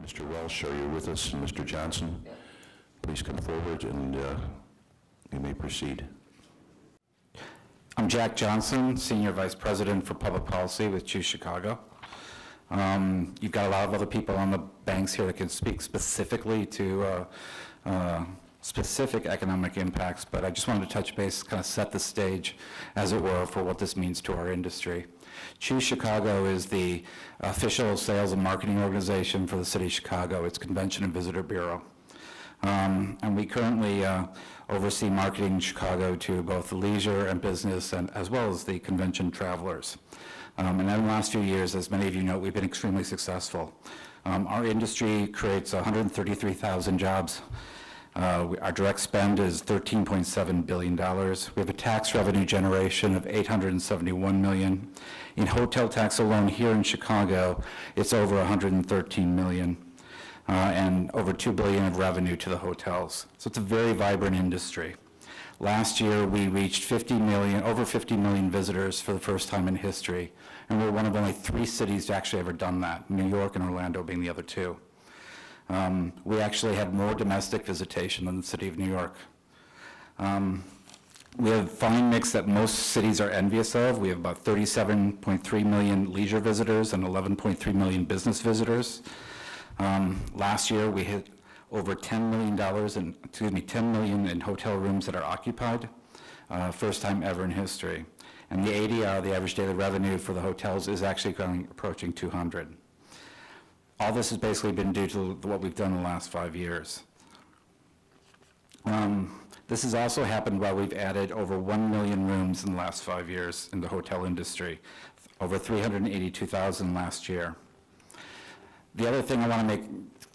Mr. Welsh, are you with us? And Mr. Johnson, please come forward and you may proceed. I'm Jack Johnson, Senior Vice President for Public Policy with Choose Chicago. You've got a lot of other people on the banks here that can speak specifically to specific economic impacts, but I just wanted to touch base, kind of set the stage, as it were, for what this means to our industry. Choose Chicago is the official sales and marketing organization for the City of Chicago. It's Convention and Visitor Bureau. And we currently oversee marketing in Chicago to both the leisure and business, and as well as the convention travelers. And in the last few years, as many of you know, we've been extremely successful. Our industry creates 133,000 jobs. Our direct spend is $13.7 billion. We have a tax revenue generation of $871 million. In hotel tax alone here in Chicago, it's over $113 million. And over $2 billion of revenue to the hotels. So it's a very vibrant industry. Last year, we reached over 50 million visitors for the first time in history, and we're one of only 3 cities to actually ever done that, New York and Orlando being the other 2. We actually had more domestic visitation than the city of New York. We have a fine mix that most cities are envious of. We have about 37.3 million leisure visitors and 11.3 million business visitors. Last year, we hit over $10 million in hotel rooms that are occupied, first time ever in history. And the ADR, the average daily revenue for the hotels, is actually approaching 200. All this has basically been due to what we've done in the last 5 years. This has also happened while we've added over 1 million rooms in the last 5 years in the hotel industry, over 382,000 last year. The other thing I want to make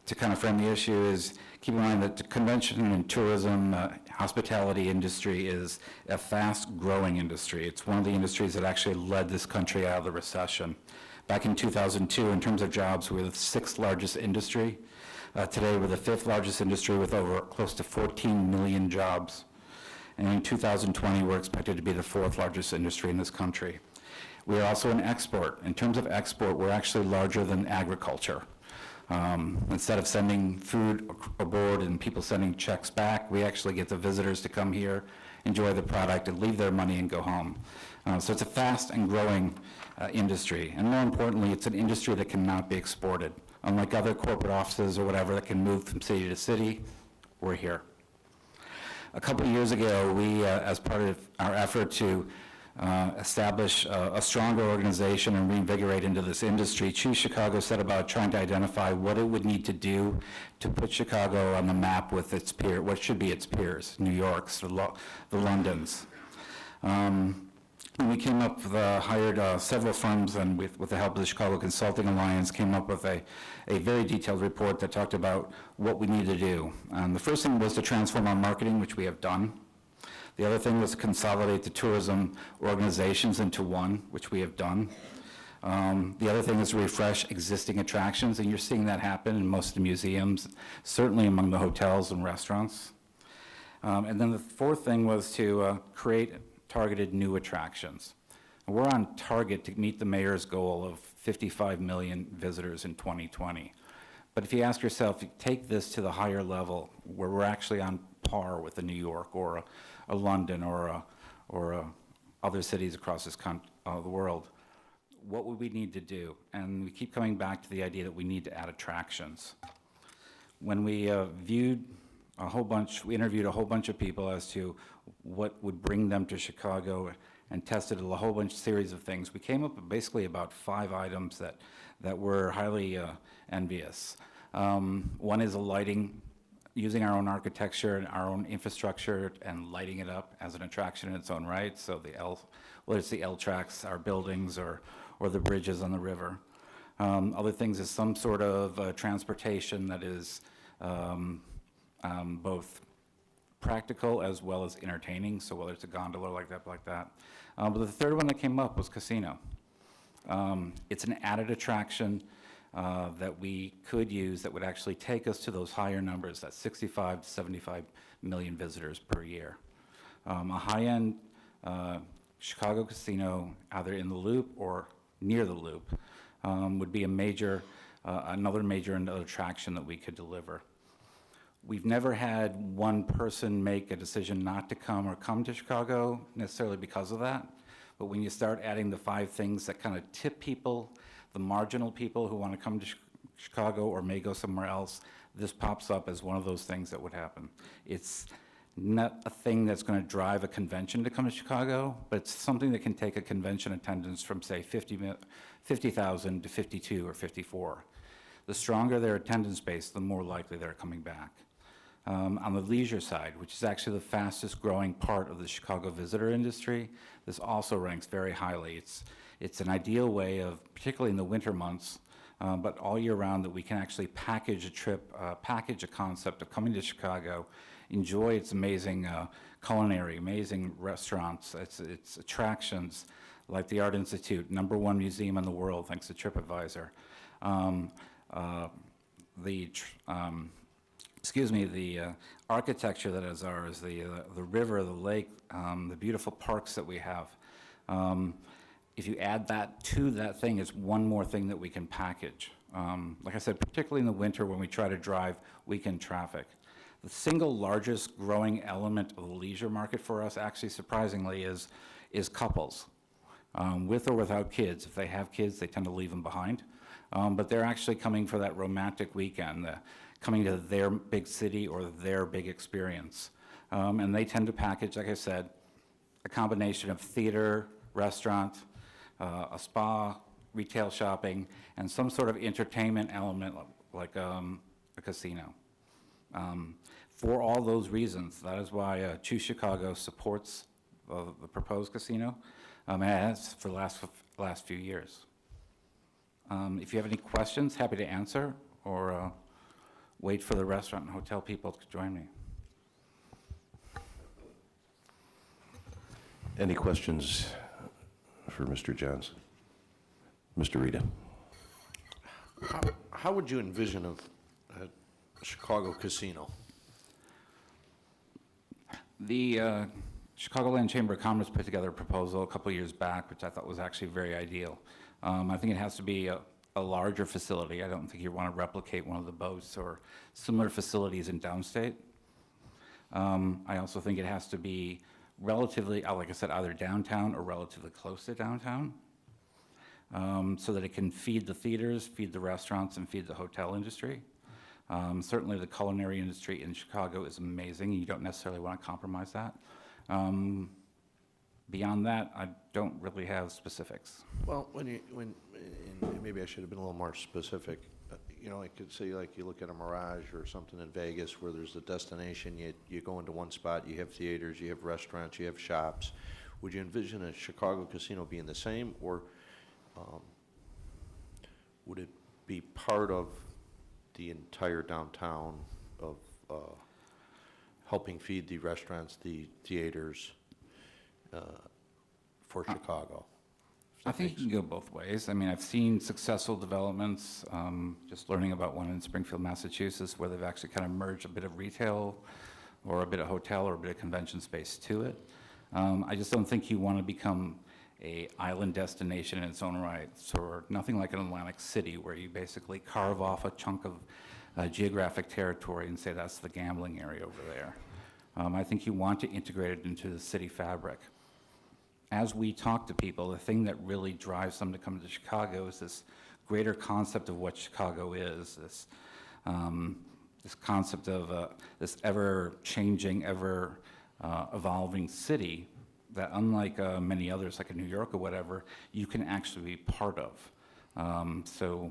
to kind of frame the issue is keep in mind that the convention and tourism, hospitality industry is a fast-growing industry. It's one of the industries that actually led this country out of the recession. Back in 2002, in terms of jobs, we were the 6th largest industry. Today, we're the 5th largest industry with over close to 14 million jobs. And in 2020, we're expected to be the 4th largest industry in this country. We are also an export. In terms of export, we're actually larger than agriculture. Instead of sending food aboard and people sending checks back, we actually get the visitors to come here, enjoy the product, and leave their money and go home. So it's a fast and growing industry. And more importantly, it's an industry that cannot be exported. Unlike other corporate offices or whatever that can move from city to city, we're here. A couple of years ago, we, as part of our effort to establish a stronger organization and reinvigorate into this industry, Choose Chicago set about trying to identify what it would need to do to put Chicago on the map with its peers, what should be its peers, New York's, the Londons. And we came up with, hired several firms, and with the help of the Chicago Consulting Alliance, came up with a very detailed report that talked about what we need to do. And the first thing was to transform our marketing, which we have done. The other thing was to consolidate the tourism organizations into one, which we have done. The other thing is to refresh existing attractions, and you're seeing that happen in most of the museums, certainly among the hotels and restaurants. And then the fourth thing was to create targeted new attractions. And we're on target to meet the mayor's goal of 55 million visitors in 2020. But if you ask yourself, you take this to the higher level, where we're actually on par with a New York or a London or other cities across this the world, what would we need to do? And we keep coming back to the idea that we need to add attractions. When we interviewed a whole bunch of people as to what would bring them to Chicago and tested a whole series of things, we came up with basically about 5 items that were highly envious. One is lighting, using our own architecture and our own infrastructure and lighting it up as an attraction in its own right. So whether it's the L tracks, our buildings, or the bridges on the river. Other things is some sort of transportation that is both practical as well as entertaining. So whether it's a gondola like that. But the third one that came up was casino. It's an added attraction that we could use that would actually take us to those higher numbers, that 65 to 75 million visitors per year. A high-end Chicago casino, either in the Loop or near the Loop, would be a major another major attraction that we could deliver. We've never had one person make a decision not to come or come to Chicago necessarily because of that. But when you start adding the 5 things that kind of tip people, the marginal people who want to come to Chicago or may go somewhere else, this pops up as one of those things that would happen. It's not a thing that's going to drive a convention to come to Chicago, but it's something that can take a convention attendance from, say, 50,000 to 52 or 54. The stronger their attendance base, the more likely they're coming back. On the leisure side, which is actually the fastest growing part of the Chicago visitor industry, this also ranks very highly. It's an ideal way of, particularly in the winter months, but all year round, that we can actually package a trip, package a concept of coming to Chicago, enjoy its amazing culinary, amazing restaurants, its attractions, like the Art Institute, #1 museum in the world, thanks to TripAdvisor. The architecture that is ours, the river, the lake, the beautiful parks that we have. If you add that to that thing, it's one more thing that we can package. Like I said, particularly in the winter when we try to drive weekend traffic. The single largest growing element of the leisure market for us, actually surprisingly, is couples, with or without kids. If they have kids, they tend to leave them behind. But they're actually coming for that romantic weekend, coming to their big city or their big experience. And they tend to package, like I said, a combination of theater, restaurant, a spa, retail shopping, and some sort of entertainment element like a casino. For all those reasons, that is why Choose Chicago supports the proposed casino, and has for the last few years. If you have any questions, happy to answer, or wait for the restaurant and hotel people to join me. Any questions for Mr. Johnson? Mr. Rita? How would you envision a Chicago casino? The Chicagoland Chamber of Commerce put together a proposal a couple of years back, which I thought was actually very ideal. I think it has to be a larger facility. I don't think you want to replicate one of the boats or similar facilities in downstate. I also think it has to be relatively, like I said, either downtown or relatively close to downtown, so that it can feed the theaters, feed the restaurants, and feed the hotel industry. Certainly the culinary industry in Chicago is amazing. You don't necessarily want to compromise that. Beyond that, I don't really have specifics. Well, and maybe I should have been a little more specific. You know, I could say, like, you look at a Mirage or something in Vegas where there's a destination, you go into one spot, you have theaters, you have restaurants, you have shops. Would you envision a Chicago casino being the same, or would it be part of the entire downtown of helping feed the restaurants, the theaters for Chicago? I think you can go both ways. I mean, I've seen successful developments, just learning about one in Springfield, Massachusetts, where they've actually kind of merged a bit of retail or a bit of hotel or a bit of convention space to it. I just don't think you want to become a island destination in its own right, or nothing like an Atlantic City where you basically carve off a chunk of geographic territory and say that's the gambling area over there. I think you want to integrate it into the city fabric. As we talk to people, the thing that really drives them to come to Chicago is this greater concept of what Chicago is, this concept of this ever-changing, ever-evolving city that, unlike many others, like in New York or whatever, you can actually be part of. So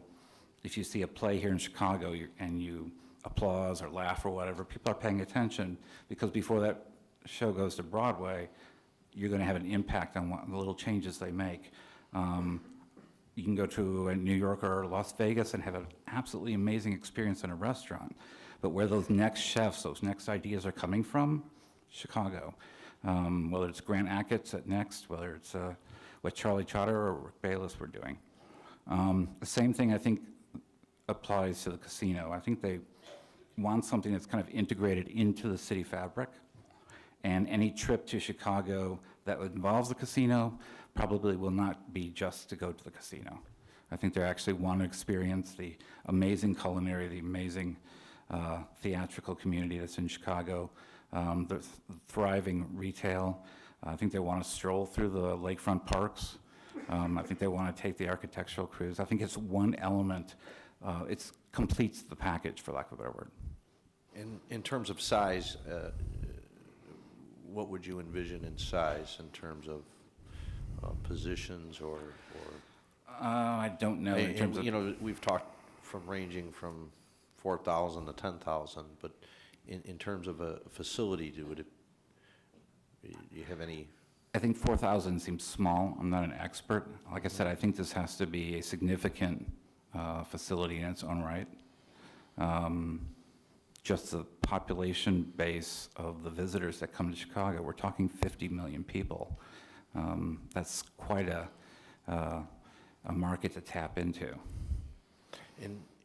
if you see a play here in Chicago and you applause or laugh or whatever, people are paying attention, because before that show goes to Broadway, you're going to have an impact on the little changes they make. You can go to New York or Las Vegas and have an absolutely amazing experience in a restaurant, but where those next chefs, those next ideas are coming from, Chicago. Whether it's Grant Achatz at Next, whether it's what Charlie Trotter or Rick Bayless were doing. The same thing, I think, applies to the casino. I think they want something that's kind of integrated into the city fabric. And any trip to Chicago that involves the casino probably will not be just to go to the casino. I think they actually want to experience the amazing culinary, the amazing theatrical community that's in Chicago, the thriving retail. I think they want to stroll through the lakefront parks. I think they want to take the architectural cruise. I think it's one element. It completes the package, for lack of a better word. In terms of size, what would you envision in size in terms of positions or I don't know in terms of... you know, we've talked from ranging from 4,000 to 10,000, but in terms of a facility, do you have any? I think 4,000 seems small. I'm not an expert. Like I said, I think this has to be a significant facility in its own right. Just the population base of the visitors that come to Chicago, we're talking 50 million people. That's quite a market to tap into.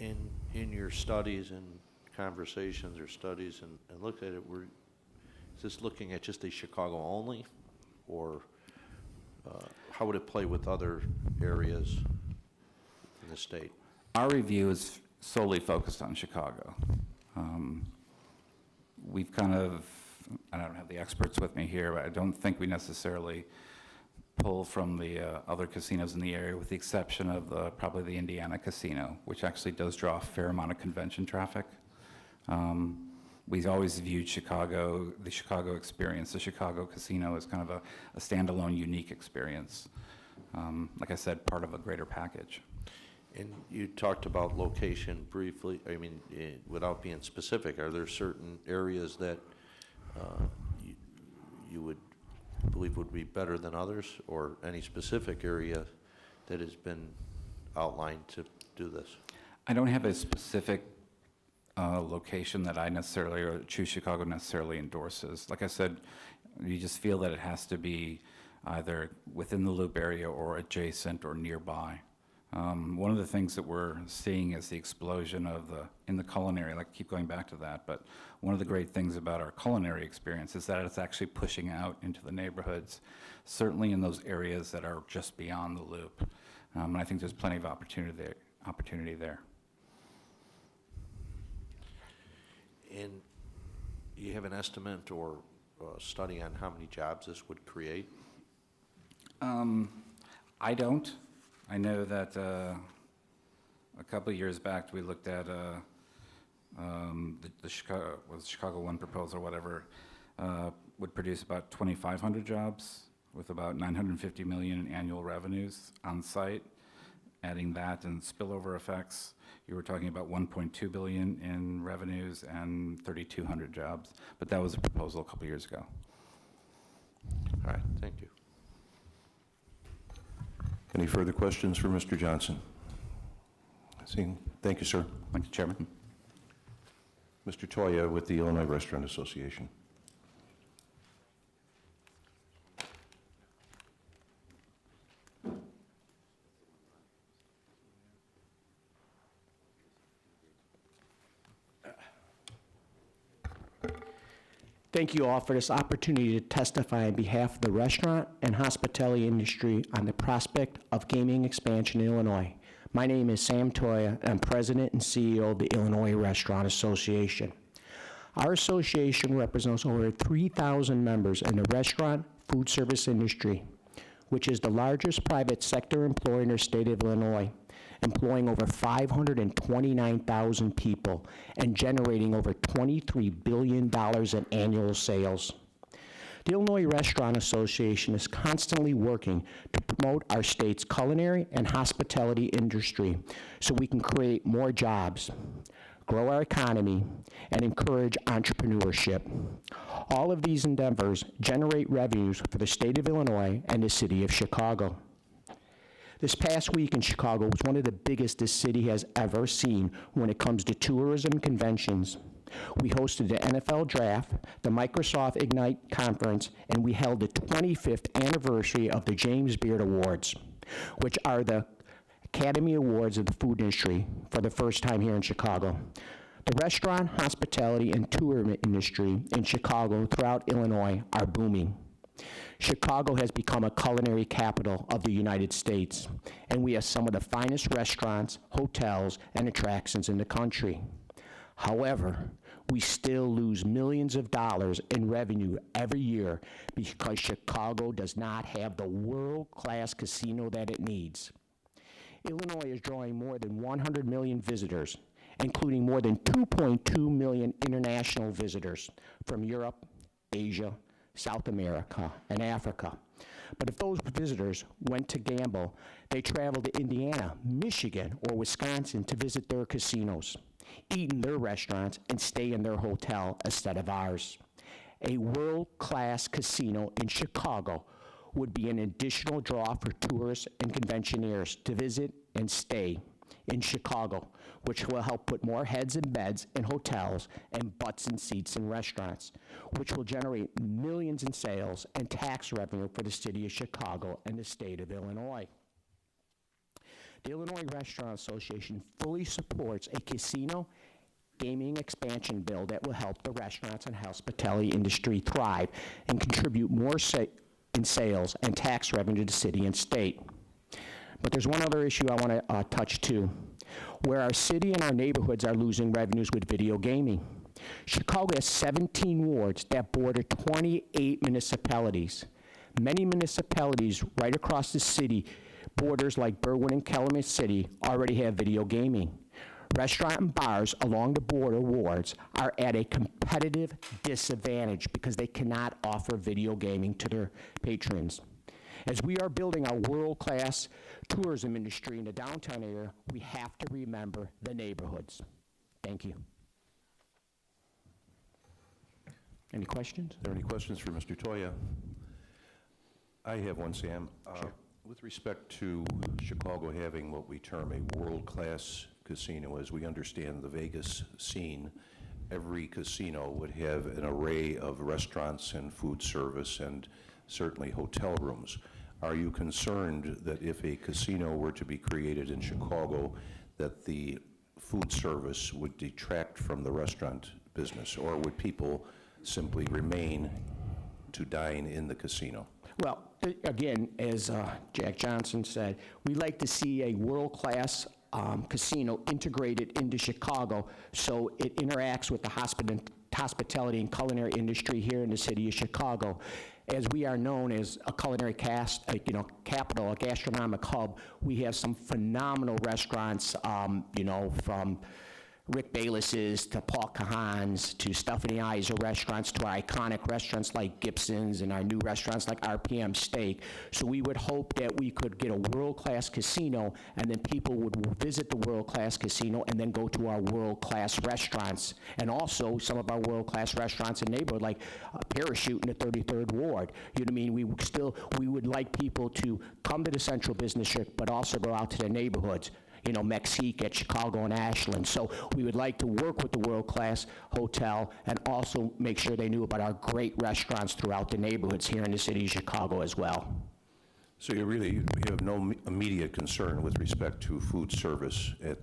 In your studies and conversations or studies and looked at it, is this looking at just a Chicago only, or how would it play with other areas in the state? Our review is solely focused on Chicago. We've kind of, I don't have the experts with me here, but I don't think we necessarily pull from the other casinos in the area, with the exception of probably the Indiana casino, which actually does draw a fair amount of convention traffic. We've always viewed Chicago, the Chicago experience, the Chicago casino as kind of a standalone, unique experience. Like I said, part of a greater package. And you talked about location briefly. I mean, without being specific, are there certain areas that you would believe would be better than others, or any specific area that has been outlined to do this? I don't have a specific location that I necessarily, or Choose Chicago necessarily endorses. Like I said, you just feel that it has to be either within the Loop area or adjacent or nearby. One of the things that we're seeing is the explosion of in the culinary, like keep going back to that, but one of the great things about our culinary experience is that it's actually pushing out into the neighborhoods, certainly in those areas that are just beyond the Loop. And I think there's plenty of opportunity there. And you have an estimate or study on how many jobs this would create? I don't. I know that a couple of years back, we looked at the Chicago One proposal or whatever, would produce about 2,500 jobs with about 950 million in annual revenues on site. Adding that and spillover effects, you were talking about 1.2 billion in revenues and 3,200 jobs. But that was a proposal a couple of years ago. All right, thank you. Any further questions for Mr. Johnson? Thank you, sir. Thank you, Chairman. Mr. Toya with the Illinois Restaurant Association. Thank you all for this opportunity to testify on behalf of the restaurant and hospitality industry on the prospect of gaming expansion in Illinois. My name is Sam Toya, and I'm President and CEO of the Illinois Restaurant Association. Our association represents over 3,000 members in the restaurant food service industry, which is the largest private sector employer in the state of Illinois, employing over 529,000 people and generating over $23 billion in annual sales. The Illinois Restaurant Association is constantly working to promote our state's culinary and hospitality industry so we can create more jobs, grow our economy, and encourage entrepreneurship. All of these endeavors generate revenues for the state of Illinois and the city of Chicago. This past week in Chicago was one of the biggest this city has ever seen when it comes to tourism conventions. We hosted the NFL Draft, the Microsoft Ignite Conference, and we held the 25th anniversary of the James Beard Awards, which are the Academy Awards of the food industry for the first time here in Chicago. The restaurant, hospitality, and tourism industry in Chicago throughout Illinois are booming. Chicago has become a culinary capital of the United States, and we have some of the finest restaurants, hotels, and attractions in the country. However, we still lose millions of dollars in revenue every year because Chicago does not have the world-class casino that it needs. Illinois is drawing more than 100 million visitors, including more than 2.2 million international visitors from Europe, Asia, South America, and Africa. But if those visitors went to gamble, they traveled to Indiana, Michigan, or Wisconsin to visit their casinos, eat in their restaurants, and stay in their hotel instead of ours. A world-class casino in Chicago would be an additional draw for tourists and conventioneers to visit and stay in Chicago, which will help put more heads in beds in hotels and butts in seats in restaurants, which will generate millions in sales and tax revenue for the city of Chicago and the state of Illinois. The Illinois Restaurant Association fully supports a casino gaming expansion bill that will help the restaurants and hospitality industry thrive and contribute more in sales and tax revenue to the city and state. But there's one other issue I want to touch too, where our city and our neighborhoods are losing revenues with video gaming. Chicago has 17 wards that border 28 municipalities. Many municipalities right across the city, borders like Berwyn and Calumet City, already have video gaming. Restaurant and bars along the border wards are at a competitive disadvantage because they cannot offer video gaming to their patrons. As we are building our world-class tourism industry in the downtown area, we have to remember the neighborhoods. Thank you. Any questions? Are there any questions for Mr. Toya? I have one, Sam. Sure. With respect to Chicago having what we term a world-class casino, as we understand the Vegas scene, every casino would have an array of restaurants and food service and certainly hotel rooms. Are you concerned that if a casino were to be created in Chicago, that the food service would detract from the restaurant business, or would people simply remain to dine in the casino? Well, again, as Jack Johnson said, we like to see a world-class casino integrated into Chicago so it interacts with the hospitality and culinary industry here in the city of Chicago. As we are known as a culinary capital, a gastronomic hub, we have some phenomenal restaurants, from Rick Bayless's to Paul Kahan's to Stephanie I's restaurants to our iconic restaurants like Gibson's and our new restaurants like RPM Steak. So we would hope that we could get a world-class casino and then people would visit the world-class casino and then go to our world-class restaurants. And also some of our world-class restaurants in the neighborhood like Parachute in the 33rd Ward. You know what I mean? We would like people to come to the Central Business District but also go out to the neighborhoods. Mexique at Chicago and Ashland. So we would like to work with the world-class hotel and also make sure they knew about our great restaurants throughout the neighborhoods here in the city of Chicago as well. So you have no immediate concern with respect to food service at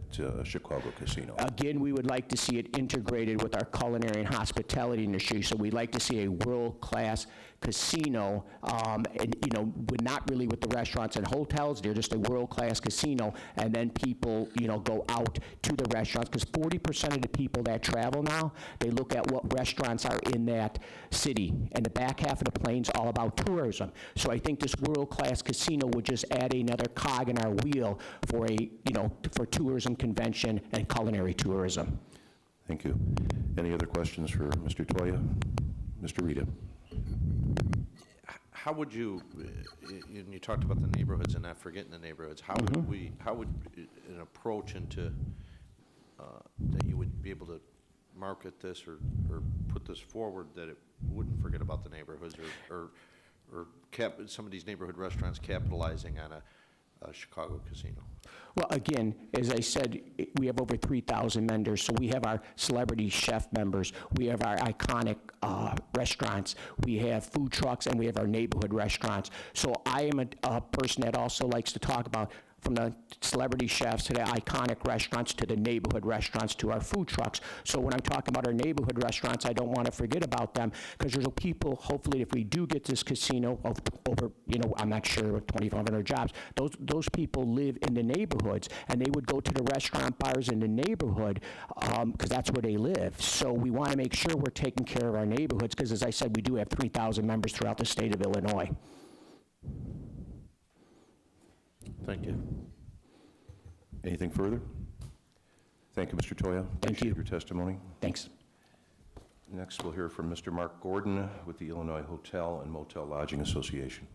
Chicago Casino? Again, we would like to see it integrated with our culinary and hospitality industry, so we'd like to see a world-class casino, but not really with the restaurants and hotels. They're just a world-class casino, and then people, go out to the restaurants, because 40% of the people that travel now, they look at what restaurants are in that city, and the back half of the plane's all about tourism. So I think this world-class casino would just add another cog in our wheel for for tourism, convention, and culinary tourism. Thank you. Any other questions for Mr. Toya? Mr. Rita? How would you talked about the neighborhoods and not forgetting the neighborhoods, how would an approach into, that you would be able to market this or put this forward that it wouldn't forget about the neighborhoods or some of these neighborhood restaurants capitalizing on a Chicago casino? Well, again, as I said, we have over 3,000 vendors, so we have our celebrity chef members, we have our iconic restaurants, we have food trucks, and we have our neighborhood restaurants. So I am a person that also likes to talk about from the celebrity chefs to the iconic restaurants to the neighborhood restaurants to our food trucks. So when I'm talking about our neighborhood restaurants, I don't want to forget about them, because there's people, hopefully, if we do get this casino of over, I'm not sure, 2,500 jobs, those people live in the neighborhoods, and they would go to the restaurant bars in the neighborhood, because that's where they live. So we want to make sure we're taking care of our neighborhoods, because as I said, we do have 3,000 members throughout the state of Illinois. Thank you. Anything further? Thank you, Mr. Toya. Thank you. Appreciate your testimony. Thanks. Next, we'll hear from Mr. Mark Gordon with the Illinois Hotel and Motel Lodging Association.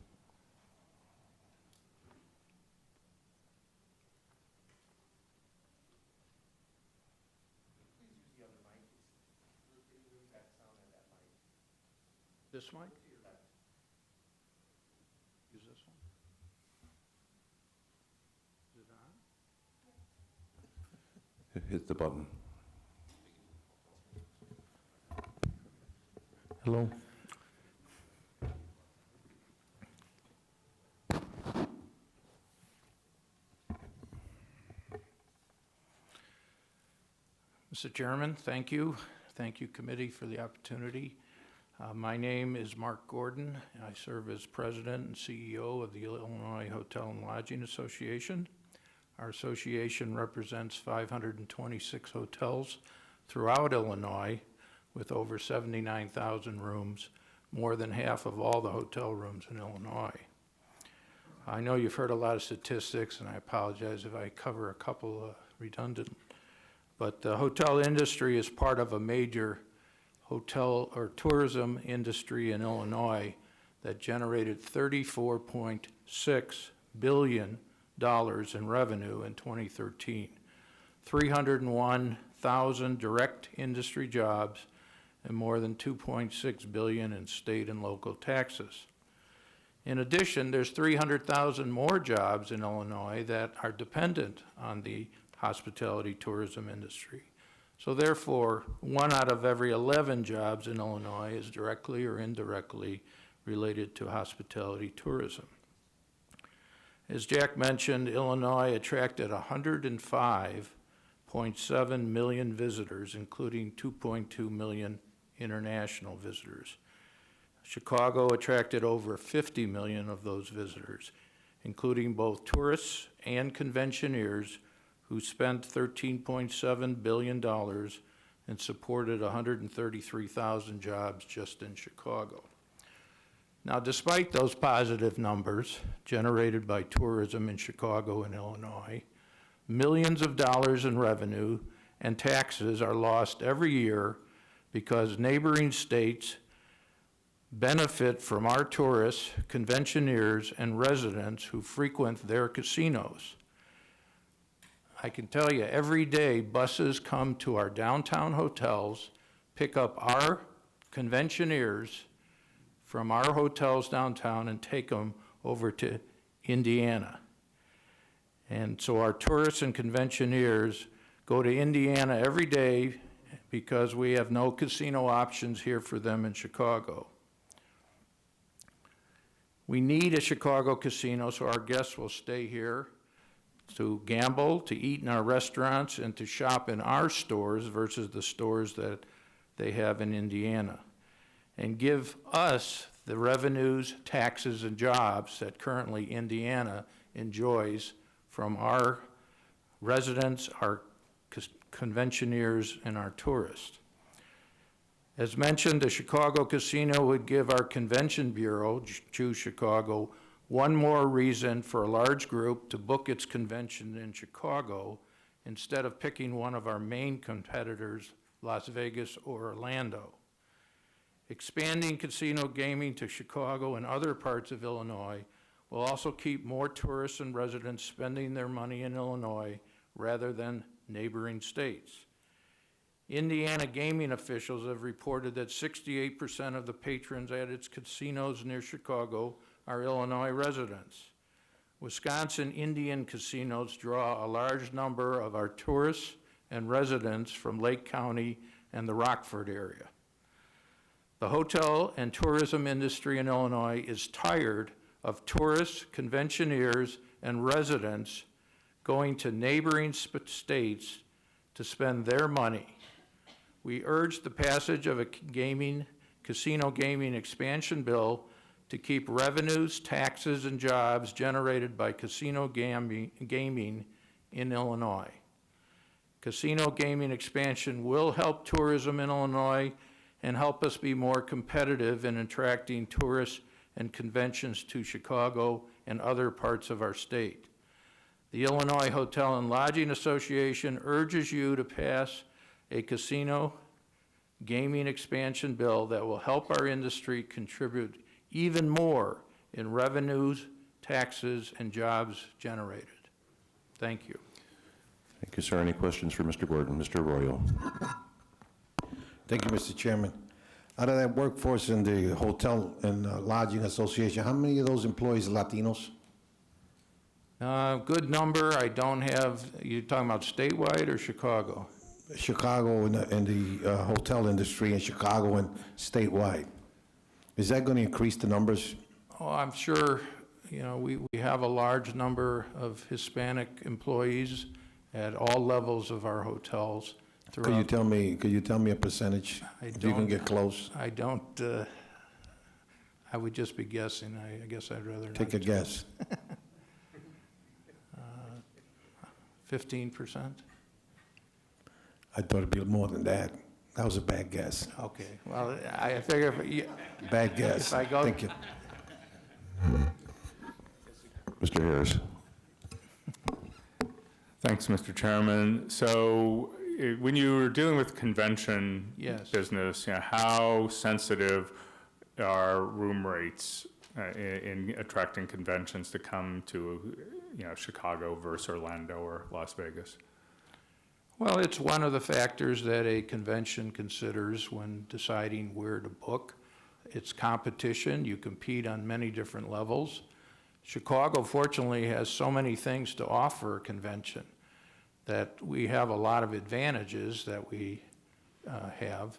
This mic? Use this one? Is it on? Hit the button. Hello? Mr. Chairman, thank you. Thank you, committee, for the opportunity. My name is Mark Gordon. I serve as president and CEO of the Illinois Hotel and Lodging Association. Our association represents 526 hotels throughout Illinois with over 79,000 rooms, more than half of all the hotel rooms in Illinois. I know you've heard a lot of statistics, and I apologize if I cover a couple redundant, but the hotel industry is part of a major hotel or tourism industry in Illinois that generated $34.6 billion in revenue in 2013, 301,000 direct industry jobs, and more than $2.6 billion in state and local taxes. In addition, there's 300,000 more jobs in Illinois that are dependent on the hospitality tourism industry. So therefore, 1 out of every 11 jobs in Illinois is directly or indirectly related to hospitality tourism. As Jack mentioned, Illinois attracted 105.7 million visitors, including 2.2 million international visitors. Chicago attracted over 50 million of those visitors, including both tourists and conventioneers, who spent $13.7 billion and supported 133,000 jobs just in Chicago. Now, despite those positive numbers generated by tourism in Chicago and Illinois, millions of dollars in revenue and taxes are lost every year because neighboring states benefit from our tourists, conventioneers, and residents who frequent their casinos. I can tell you, every day buses come to our downtown hotels, pick up our conventioneers from our hotels downtown and take them over to Indiana. And so our tourists and conventioneers go to Indiana every day because we have no casino options here for them in Chicago. We need a Chicago casino so our guests will stay here to gamble, to eat in our restaurants, and to shop in our stores versus the stores that they have in Indiana, and give us the revenues, taxes, and jobs that currently Indiana enjoys from our residents, our conventioneers, and our tourists. As mentioned, the Chicago casino would give our convention bureau, Choose Chicago, one more reason for a large group to book its convention in Chicago instead of picking one of our main competitors, Las Vegas or Orlando. Expanding casino gaming to Chicago and other parts of Illinois will also keep more tourists and residents spending their money in Illinois rather than neighboring states. Indiana gaming officials have reported that 68% of the patrons at its casinos near Chicago are Illinois residents. Wisconsin Indian casinos draw a large number of our tourists and residents from Lake County and the Rockford area. The hotel and tourism industry in Illinois is tired of tourists, conventioneers, and residents going to neighboring states to spend their money. We urge the passage of a casino gaming expansion bill to keep revenues, taxes, and jobs generated by casino gaming in Illinois. Casino gaming expansion will help tourism in Illinois and help us be more competitive in attracting tourists and conventions to Chicago and other parts of our state. The Illinois Hotel and Lodging Association urges you to pass a casino gaming expansion bill that will help our industry contribute even more in revenues, taxes, and jobs generated. Thank you. Thank you, sir. Any questions for Mr. Gordon? Mr. Arroyo. Thank you, Mr. Chairman. Out of that workforce in the Hotel and Lodging Association, how many of those employees are Latinos? Good number. I don't have, you talking about statewide or Chicago? Chicago and the hotel industry in Chicago and statewide. Is that going to increase the numbers? Oh, I'm sure, you know, we have a large number of Hispanic employees at all levels of our hotels Could throughout. you tell me a percentage? If you can get close, I don't, I would just be guessing. I guess I'd rather not. take a guess. 15%? I thought it'd be more than that. That was a bad guess. Okay, well, I figure if you, Bad guess. If I go- Thank you. Mr. Harris. Thanks, Mr. Chairman. So when you were dealing with convention Yes. business, you know, how sensitive are room rates in attracting conventions to come to, you know, Chicago versus Orlando or Las Vegas? well, it's one of the factors that a convention considers when deciding where to book. It's competition. You compete on many different levels. Chicago, fortunately, has so many things to offer a convention that we have a lot of advantages that we have.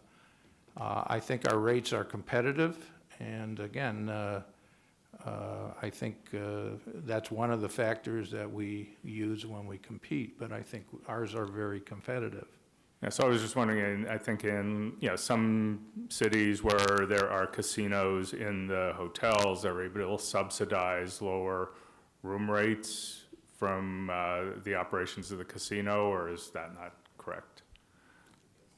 I think our rates are competitive, and again, I think that's one of the factors that we use when we compete, but I think ours are very competitive. Yeah, so I was just wondering, I think in, you know, some cities where there are casinos in the hotels, they're able to subsidize lower room rates from the operations of the casino, or is that not correct?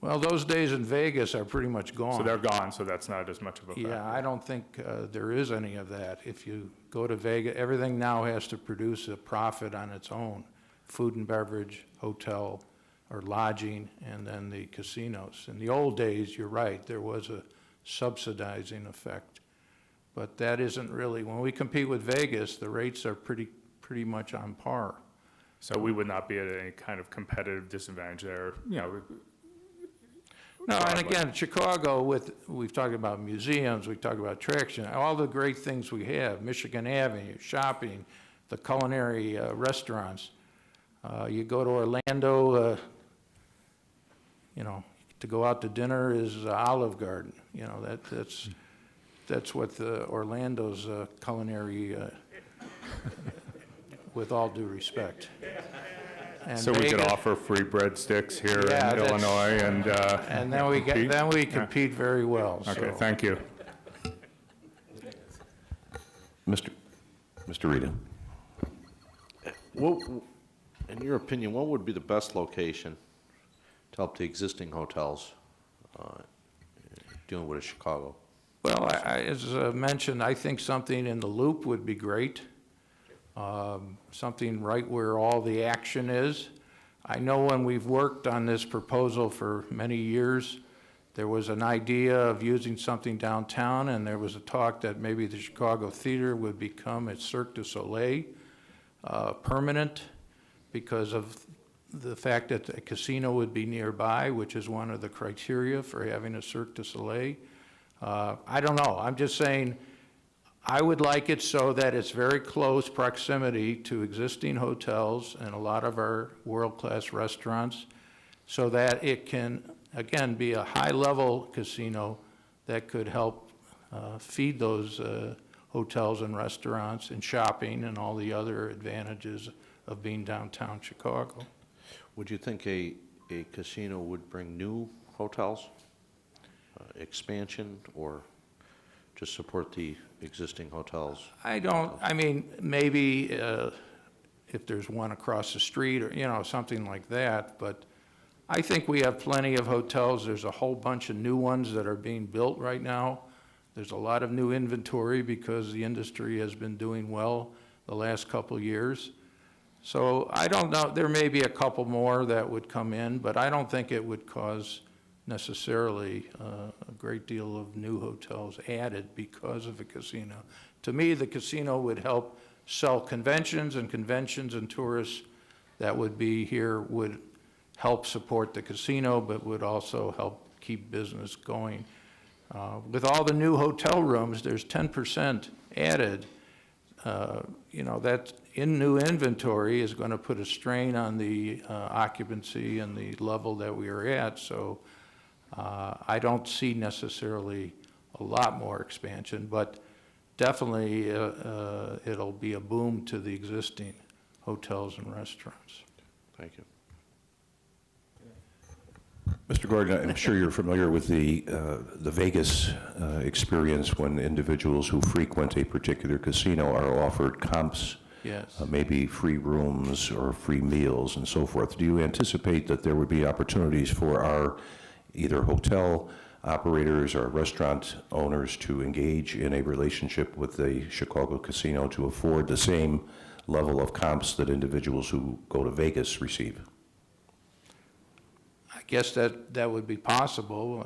Well, those days in Vegas are pretty much gone. So they're gone, so that's not as much of a factor. Yeah, I don't think there is any of that. If you go to Vegas, everything now has to produce a profit on its own. Food and beverage, hotel, or lodging, and then the casinos. In the old days, you're right, there was a subsidizing effect. But that isn't really, when we compete with Vegas, the rates are pretty much on par. So we would not be at any kind of competitive disadvantage there, you know. No, and Broadway. again, Chicago, we've talked about museums, we've talked about attraction, all the great things we have, Michigan Avenue, shopping, the culinary restaurants. You go to Orlando, you know, to go out to dinner is Olive Garden. You know, that's what Orlando's culinary, with all due respect. And So we could Vegas- offer free breadsticks here Yeah, in that's- Illinois and. And then we compete? compete very well, so. Okay, thank you. Mr. Rita. What, in your opinion, what would be the best location to help the existing hotels dealing with Chicago? Well, as mentioned, I think something in the Loop would be great. Something right where all the action is. I know when we've worked on this proposal for many years, there was an idea of using something downtown, and there was a talk that maybe the Chicago Theater would become a Cirque du Soleil, permanent, because of the fact that a casino would be nearby, which is one of the criteria for having a Cirque du Soleil. I don't know. I'm just saying, I would like it so that it's very close proximity to existing hotels and a lot of our world-class restaurants, so that it can, again, be a high-level casino that could help feed those hotels and restaurants and shopping and all the other advantages of being downtown Chicago. Would you think a casino would bring new hotels, expansion, or just support the existing hotels? I mean, maybe if there's one across the street or, something like that, but I think we have plenty of hotels. There's a whole bunch of new ones that are being built right now. There's a lot of new inventory because the industry has been doing well the last couple of years. So I don't know, there may be a couple more that would come in, but I don't think it would cause necessarily a great deal of new hotels added because of a casino. To me, the casino would help sell conventions, and tourists that would be here would help support the casino, but would also help keep business going. With all the new hotel rooms, there's 10% added. That in new inventory is going to put a strain on the occupancy and the level that we are at. So I don't see necessarily a lot more expansion, but definitely it'll be a boom to the existing hotels and restaurants. Thank you. Mr. Gordon, I'm sure you're familiar with the Vegas experience when individuals who frequent a particular casino are offered comps, Yes. maybe free rooms or free meals and so forth. Do you anticipate that there would be opportunities for our either hotel operators or restaurant owners to engage in a relationship with the Chicago casino to afford the same level of comps that individuals who go to Vegas receive? I guess that would be possible.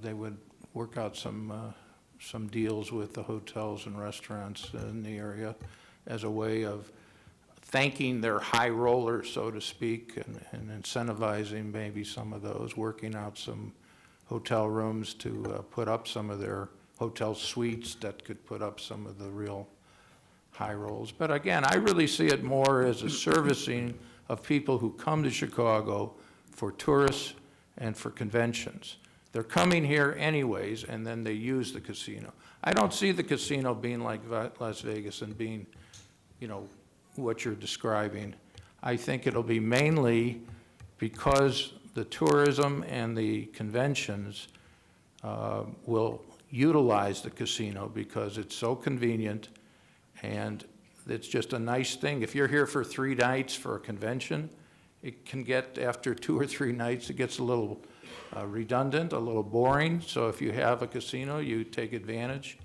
They would work out some deals with the hotels and restaurants in the area as a way of thanking their high rollers, so to speak, and incentivizing maybe some of those, working out some hotel rooms to put up some of their hotel suites that could put up some of the real high rolls. But again, I really see it more as a servicing of people who come to Chicago for tourists and for conventions. They're coming here anyways, and then they use the casino. I don't see the casino being like Las Vegas and being, what you're describing. I think it'll be mainly because the tourism and the conventions will utilize the casino because it's so convenient, and it's just a nice thing. If you're here for 3 nights for a convention, it can get, after 2 or 3 nights, it gets a little redundant, a little boring. So if you have a casino, you take advantage.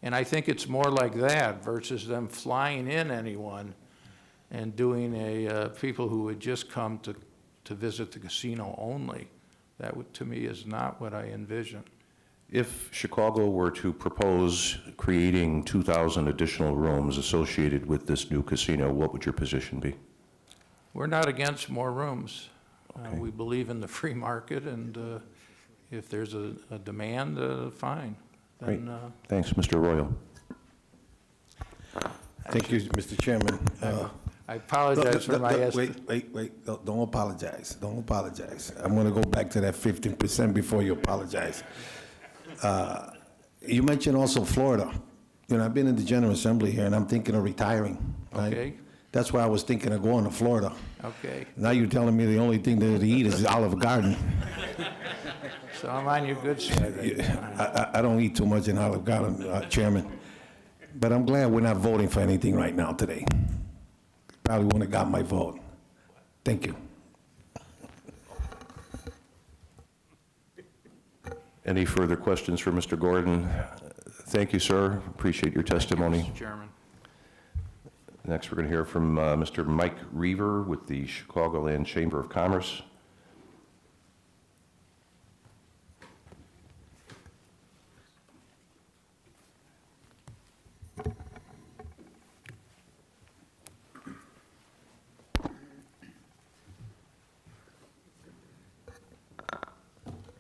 And I think it's more like that versus them flying in anyone and doing people who would just come to visit the casino only. That would, to me, is not what I envision. If Chicago were to propose creating 2,000 additional rooms associated with this new casino, what would your position be? We're not against more rooms. Okay. We believe in the free market, and if there's a demand, fine. Great. Then, Thanks, Mr. Royal. Thank you, Mr. Chairman. I apologize for my Wait, don't apologize, don't apologize. I'm gonna go back to that 15% before you apologize. You mentioned also Florida. I've been in the General Assembly here, and I'm thinking of retiring, right? Okay. That's why I was thinking of going to Florida. Okay, Now you're telling me the only thing there to eat is Olive Garden. so I'm on your good side. I don't eat too much in Olive Garden, Chairman. But I'm glad we're not voting for anything right now today. Probably wouldn't have got my vote. Thank you. Any further questions for Mr. Gordon? Thank you, sir. Appreciate your testimony. Mr. Chairman. Next, we're going to hear from Mr. Mike Reaver with the Chicagoland Chamber of Commerce.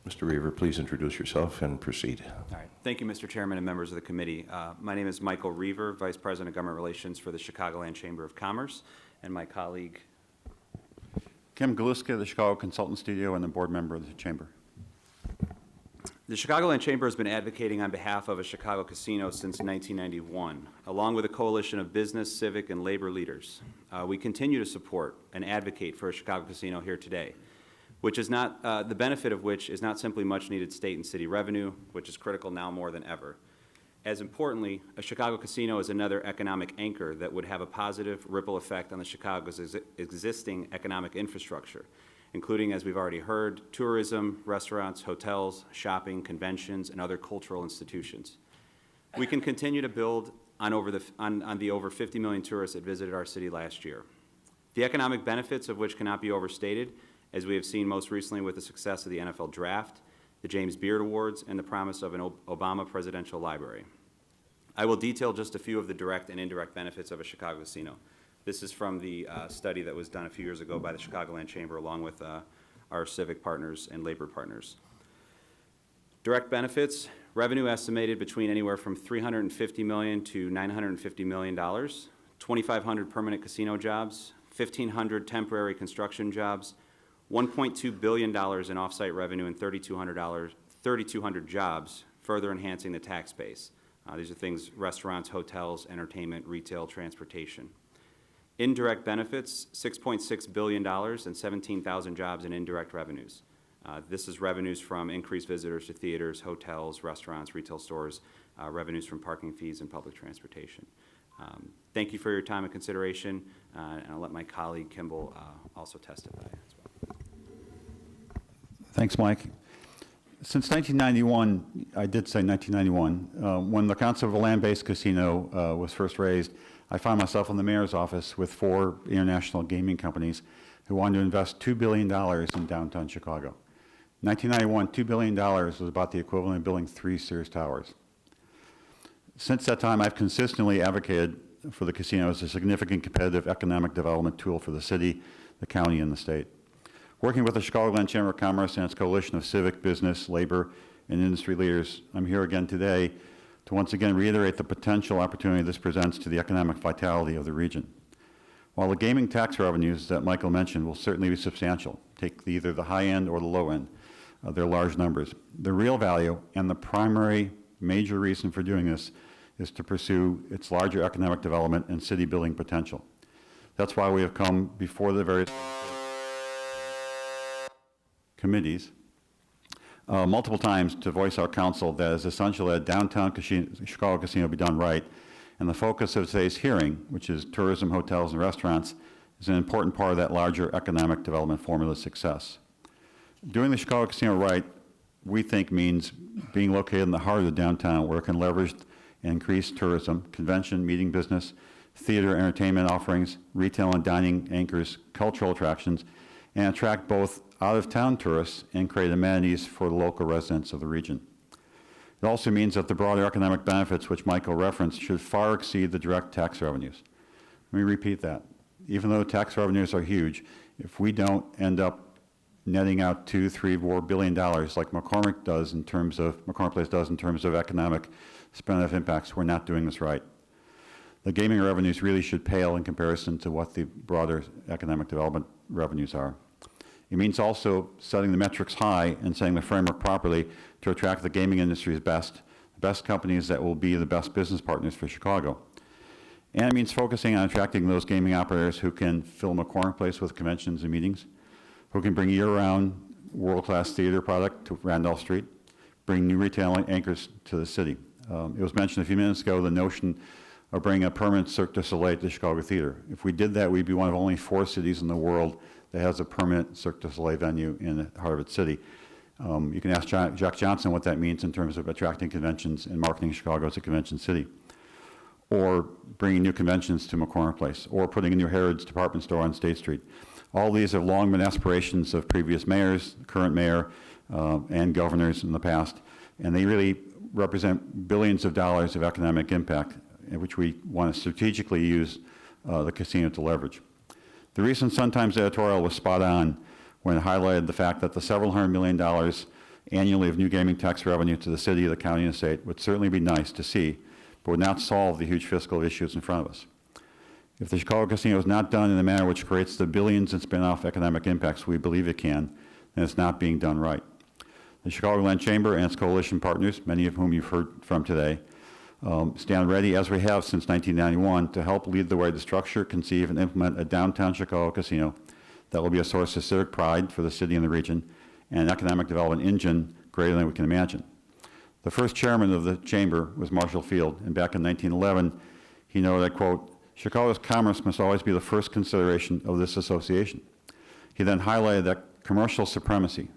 Mr. Reaver, please introduce yourself and proceed. All right. Thank you, Mr. Chairman and members of the committee. My name is Michael Reaver, Vice President of Government Relations for the Chicagoland Chamber of Commerce, and my colleague, Kim Galuska, the Chicago Consultant Studio, and the board member of the chamber. The Chicagoland Chamber has been advocating on behalf of a Chicago casino since 1991, along with a coalition of business, civic, and labor leaders. We continue to support and advocate for a Chicago casino here today, which is not, the benefit of which is not simply much-needed state and city revenue, which is critical now more than ever. As importantly, a Chicago casino is another economic anchor that would have a positive ripple effect on the Chicago's existing economic infrastructure, including, as we've already heard, tourism, restaurants, hotels, shopping, conventions, and other cultural institutions. We can continue to build on the over 50 million tourists that visited our city last year, the economic benefits of which cannot be overstated, as we have seen most recently with the success of the NFL Draft, the James Beard Awards, and the promise of an Obama presidential library. I will detail just a few of the direct and indirect benefits of a Chicago casino. This is from the study that was done a few years ago by the Chicagoland Chamber along with our civic partners and labor partners. Direct benefits, revenue estimated between anywhere from $350 million to $950 million, 2,500 permanent casino jobs, 1,500 temporary construction jobs, $1.2 billion in off-site revenue, and 3,200 jobs, further enhancing the tax base. These are things, restaurants, hotels, entertainment, retail, transportation. Indirect benefits, $6.6 billion and 17,000 jobs in indirect revenues. This is revenues from increased visitors to theaters, hotels, restaurants, retail stores, revenues from parking fees and public transportation. Thank you for your time and consideration, and I'll let my colleague Kimball also testify as well. Thanks, Mike. Since 1991, I did say 1991, when the concept of a land-based casino was first raised, I found myself in the mayor's office with 4 international gaming companies who wanted to invest $2 billion in downtown Chicago. 1991, $2 billion was about the equivalent of building 3 Sears Towers. Since that time, I've consistently advocated for the casino as a significant competitive economic development tool for the city, the county, and the state. Working with the Chicagoland Chamber of Commerce and its coalition of civic, business, labor, and industry leaders, I'm here again today to once again reiterate the potential opportunity this presents to the economic vitality of the region. While the gaming tax revenues that Michael mentioned will certainly be substantial, take either the high end or the low end, they're large numbers. The real value and the primary major reason for doing this is to pursue its larger economic development and city building potential. That's why we have come before the various committees multiple times to voice our counsel that it's essential that downtown Chicago casino be done right, and the focus of today's hearing, which is tourism, hotels, and restaurants, is an important part of that larger economic development formula success. Doing the Chicago casino right, we think, means being located in the heart of the downtown where it can leverage and increase tourism, convention, meeting business, theater, entertainment offerings, retail and dining anchors, cultural attractions, and attract both out-of-town tourists and create amenities for the local residents of the region. It also means that the broader economic benefits which Michael referenced should far exceed the direct tax revenues. Let me repeat that. Even though tax revenues are huge, if we don't end up netting out $2, $3, $4 billion like McCormick Place does in terms of economic spin-off impacts, we're not doing this right. The gaming revenues really should pale in comparison to what the broader economic development revenues are. It means also setting the metrics high and setting the framework properly to attract the gaming industry's the best companies that will be the best business partners for Chicago. And it means focusing on attracting those gaming operators who can fill McCormick Place with conventions and meetings, who can bring year-round world-class theater product to Randolph Street, bring new retail anchors to the city. It was mentioned a few minutes ago, the notion of bringing a permanent Cirque du Soleil to the Chicago Theater. If we did that, we'd be one of only 4 cities in the world that has a permanent Cirque du Soleil venue in the heart of its city. You can ask Jack Johnson what that means in terms of attracting conventions and marketing Chicago as a convention city, or bringing new conventions to McCormick Place, or putting a new Harrods department store on State Street. All these have long been aspirations of previous mayors, current mayor, and governors in the past, and they really represent billions of dollars of economic impact, which we want to strategically use the casino to leverage. The recent Sun-Times editorial was spot on when it highlighted the fact that the several $100 million annually of new gaming tax revenue to the city, the county, and the state would certainly be nice to see, but would not solve the huge fiscal issues in front of us. If the Chicago casino is not done in a manner which creates the billions in spin-off economic impacts we believe it can, then it's not being done right. The Chicagoland Chamber and its coalition partners, many of whom you've heard from today, stand ready, as we have since 1991, to help lead the way to structure, conceive, and implement a downtown Chicago casino that will be a source of civic pride for the city and the region, and an economic development engine greater than we can imagine. The first chairman of the chamber was Marshall Field, and back in 1911, he noted, I quote, "Chicago's commerce must always be the first consideration of this association." He then highlighted that commercial supremacy,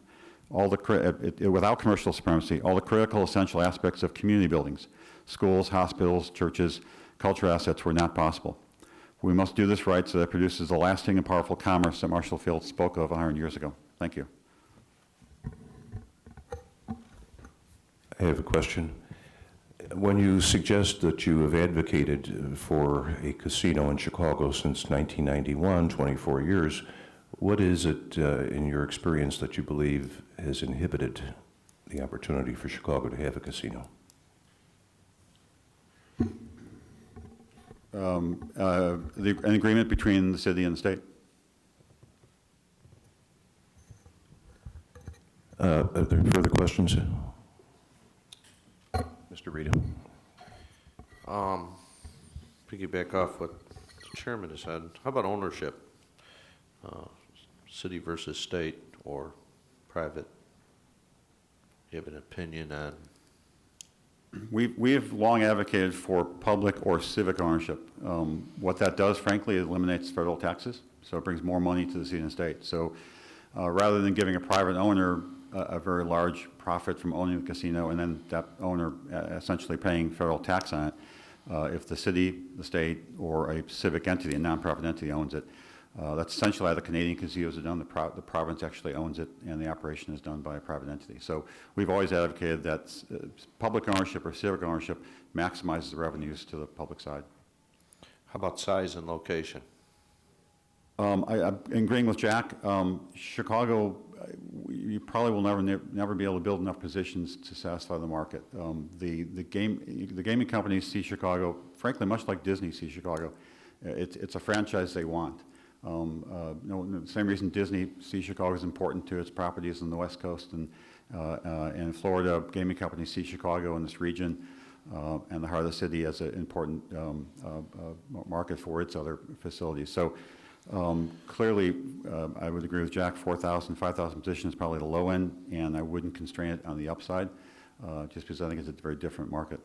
without commercial supremacy, all the critical essential aspects of community buildings, schools, hospitals, churches, cultural assets were not possible. We must do this right so that it produces the lasting and powerful commerce that Marshall Field spoke of 100 years ago. Thank you. I have a question. When you suggest that you have advocated for a casino in Chicago since 1991, 24 years, what is it in your experience that you believe has inhibited the opportunity for Chicago to have a casino? An agreement between the city and the state. Are there further questions? Mr. Rita. Piggyback off what the chairman has said, how about ownership? City versus state or private? Do you have an opinion on? We have long advocated for public or civic ownership. What that does, frankly, it eliminates federal taxes, so it brings more money to the city and state. So rather than giving a private owner a very large profit from owning the casino and then that owner essentially paying federal tax on it, if the city, the state, or a civic entity, a nonprofit entity owns it, that's essentially how the Canadian casinos are done. The province actually owns it, and the operation is done by a private entity. So we've always advocated that public ownership or civic ownership maximizes the revenues to the public side. How about size and location? I'm agreeing with Jack. Chicago, you probably will never be able to build enough positions to satisfy the market. The gaming companies see Chicago, frankly, much like Disney sees Chicago. It's a franchise they want. The same reason Disney sees Chicago as important to its properties on the West Coast, and in Florida, gaming companies see Chicago in this region and the heart of the city as an important market for its other facilities. So clearly, I would agree with Jack, 4,000, 5,000 positions is probably the low end, and I wouldn't constrain it on the upside, just because I think it's a very different market.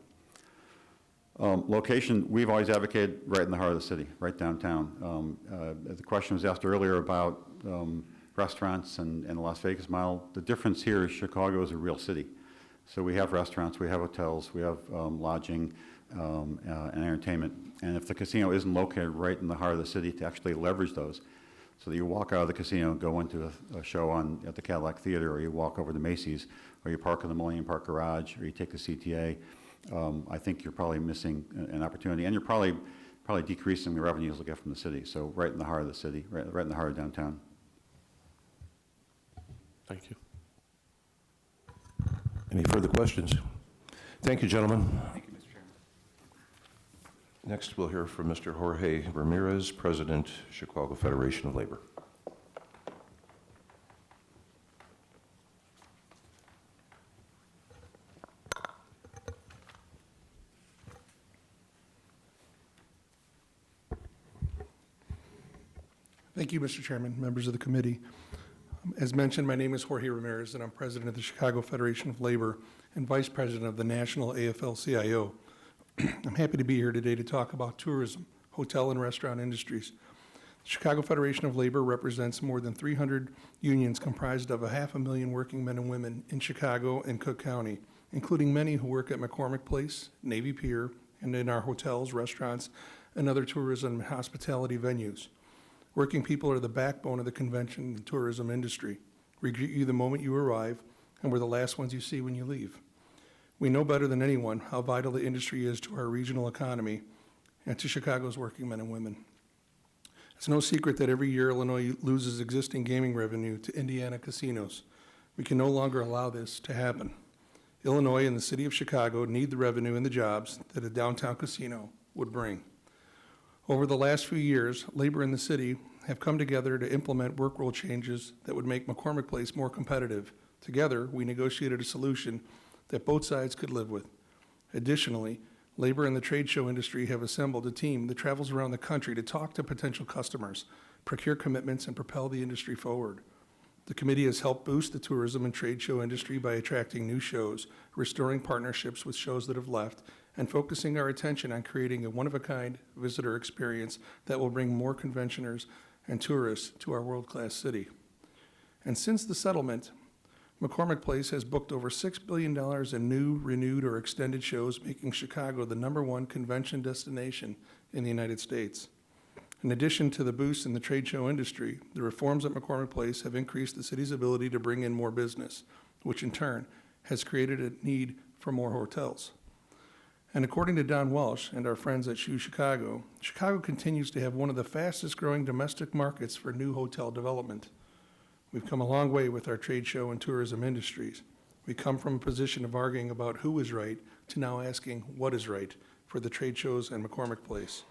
Location, we've always advocated right in the heart of the city, right downtown. The question was asked earlier about restaurants and the Las Vegas model. The difference here is Chicago is a real city. So we have restaurants, we have hotels, we have lodging and entertainment. And if the casino isn't located right in the heart of the city, to actually leverage those, so that you walk out of the casino and go into a show at the Cadillac Theater, or you walk over to Macy's, or you park in the Millennium Park Garage, or you take the CTA, I think you're probably missing an opportunity, and you're probably decreasing the revenues you'll get from the city. So right in the heart of the city, right in the heart of downtown. Thank you. Any further questions? Thank you, gentlemen. Thank you, Mr. Chairman. Next, we'll hear from Mr. Jorge Ramirez, President, Chicago Federation of Labor. Thank you, Mr. Chairman, members of the committee. As mentioned, my name is Jorge Ramirez, and I'm president of the Chicago Federation of Labor and vice president of the National AFL-CIO. I'm happy to be here today to talk about tourism, hotel and restaurant industries. The Chicago Federation of Labor represents more than 300 unions comprised of 500,000 working men and women in Chicago and Cook County, including many who work at McCormick Place, Navy Pier, and in our hotels, restaurants, and other tourism and hospitality venues. Working people are the backbone of the convention and tourism industry. We greet you the moment you arrive, and we're the last ones you see when you leave. We know better than anyone how vital the industry is to our regional economy and to Chicago's working men and women. It's no secret that every year Illinois loses existing gaming revenue to Indiana casinos. We can no longer allow this to happen. Illinois and the city of Chicago need the revenue and the jobs that a downtown casino would bring. Over the last few years, labor in the city have come together to implement work rule changes that would make McCormick Place more competitive Together, we negotiated a solution that both sides could live with. Additionally, labor and the trade show industry have assembled a team that travels around the country to talk to potential customers, procure commitments, and propel the industry forward. The committee has helped boost the tourism and trade show industry by attracting new shows, restoring partnerships with shows that have left, and focusing our attention on creating a one-of-a-kind visitor experience that will bring more conventioners and tourists to our world-class city. And since the settlement, McCormick Place has booked over $6 billion in new, renewed, or extended shows, making Chicago the #1 convention destination in the United States. In addition to the boost in the trade show industry, the reforms at McCormick Place have increased the city's ability to bring in more business, which in turn has created a need for more hotels. And according to Don Walsh and our friends at Shoe Chicago, Chicago continues to have one of the fastest growing domestic markets for new hotel development. We've come a long way with our trade show and tourism industries. We come from a position of arguing about who is right to now asking what is right for the trade shows and McCormick Place.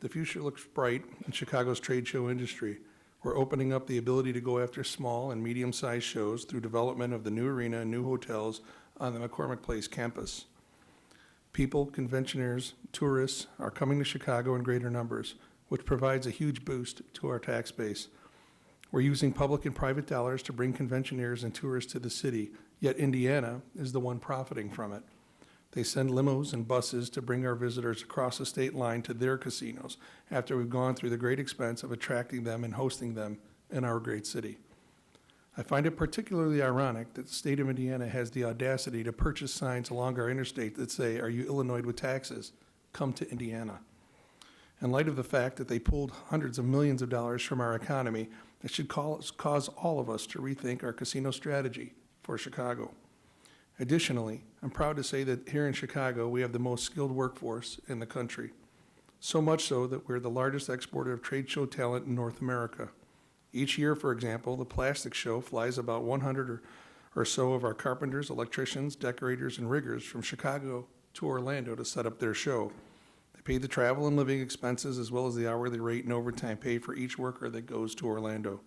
The future looks bright in Chicago's trade show industry. We're opening up the ability to go after small and medium-sized shows through development of the new arena and new hotels on the McCormick Place campus. People, conventioners, tourists are coming to Chicago in greater numbers, which provides a huge boost to our tax base. We're using public and private dollars to bring conventioners and tourists to the city, yet Indiana is the one profiting from it. They send limos and buses to bring our visitors across the state line to their casinos after we've gone through the great expense of attracting them and hosting them in our great city. I find it particularly ironic that the state of Indiana has the audacity to purchase signs along our interstate that say, "Are you Illinois with taxes? Come to Indiana." In light of the fact that they pulled hundreds of millions of dollars from our economy, it should cause all of us to rethink our casino strategy for Chicago. Additionally, I'm proud to say that here in Chicago, we have the most skilled workforce in the country. So much so that we're the largest exporter of trade show talent in North America. Each year, for example, the Plastic Show flies about 100 or so of our carpenters, electricians, decorators, and riggers from Chicago to Orlando to set up their show. They pay the travel and living expenses as well as the hourly rate and overtime pay for each worker that goes to Orlando.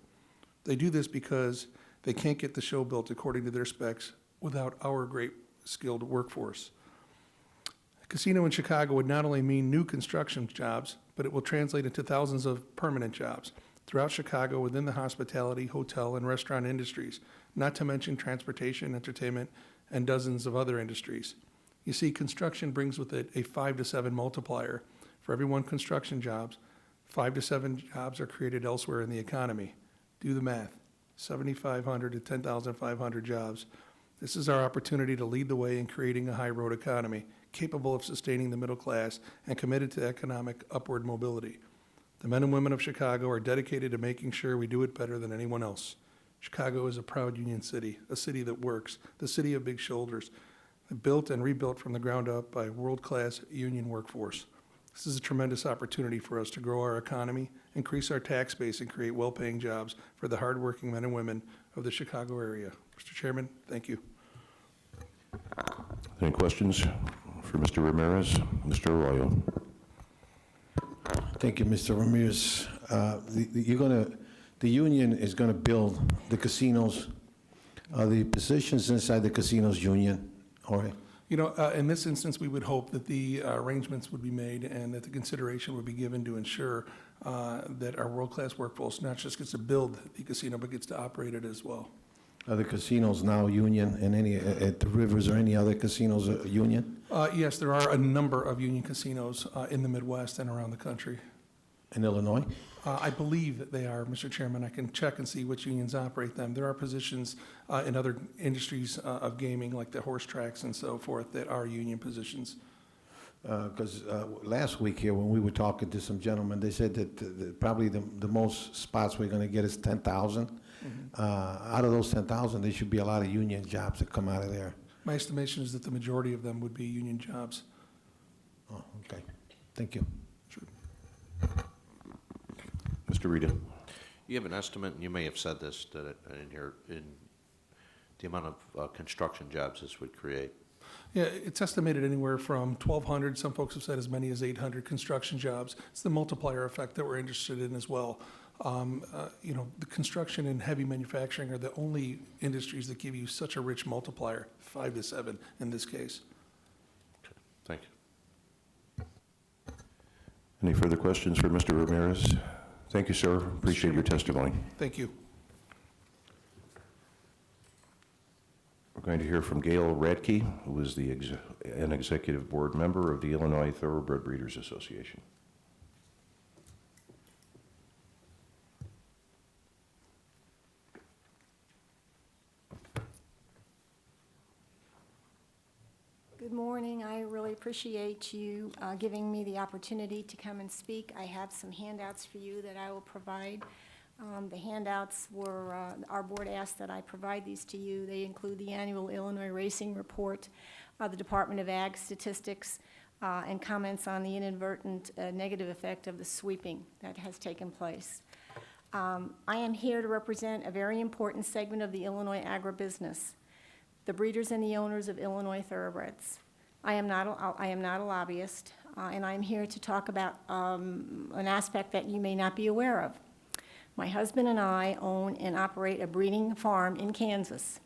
They do this because they can't get the show built according to their specs without our great skilled workforce. A casino in Chicago would not only mean new construction jobs, but it will translate into thousands of permanent jobs throughout Chicago within the hospitality, hotel, and restaurant industries, not to mention transportation, entertainment, and dozens of other industries. You see, construction brings with it a 5 to 7 multiplier. For every one construction jobs, 5 to 7 jobs are created elsewhere in the economy. Do the math, 7,500 to 10,500 jobs. This is our opportunity to lead the way in creating a high-road economy, capable of sustaining the middle class and committed to economic upward mobility. The men and women of Chicago are dedicated to making sure we do it better than anyone else. Chicago is a proud union city, a city that works, the city of big shoulders, built and rebuilt from the ground up by a world-class union workforce. This is a tremendous opportunity for us to grow our economy, increase our tax base, and create well-paying jobs for the hardworking men and women of the Chicago area. Mr. Chairman, thank you. Any questions for Mr. Ramirez? Mr. Arroyo? Thank you, Mr. Ramirez. The union is gonna build the casinos. Are the positions inside the casinos union? All right. You know, in this instance, we would hope that the arrangements would be made and that the consideration would be given to ensure that our world-class workforce not just gets to build the casino, but gets to operate it as well. Are the casinos now union and any, at the Rivers or any other casinos union? Yes, there are a number of union casinos in the Midwest and around the country. In Illinois? I believe that they are, Mr. Chairman. I can check and see which unions operate them. There are positions in other industries of gaming, like the horse tracks and so forth, that are union positions. Because last week here, when we were talking to some gentlemen, they said that probably the most spots we're gonna get is 10,000. Out of those 10,000, there should be a lot of union jobs that come out of there. My estimation is that the majority of them would be union jobs. Oh, okay. Thank you. Mr. Rita? You have an estimate, and you may have said this that in here, in the amount of construction jobs this would create? Yeah, it's estimated anywhere from 1,200, some folks have said as many as 800 construction jobs. It's the multiplier effect that we're interested in as well. The construction and heavy manufacturing are the only industries that give you such a rich multiplier, 5 to 7 in this case. Thank you. Any further questions for Mr. Ramirez? Thank you, sir. Appreciate your testimony. Thank you. We're going to hear from Gail Radke, who is an executive board member of the Illinois Thoroughbred Breeders Association. Good morning. I really appreciate you giving me the opportunity to come and speak. I have some handouts for you that I will provide. The handouts were, our board asked that I provide these to you. They include the annual Illinois Racing Report, the Department of Ag statistics, and comments on the inadvertent negative effect of the sweeping that has taken place. I am here to represent a very important segment of the Illinois agribusiness, the breeders and the owners of Illinois thoroughbreds. I am not a lobbyist, and I'm here to talk about an aspect that you may not be aware of. My husband and I own and operate a breeding farm in Kansas,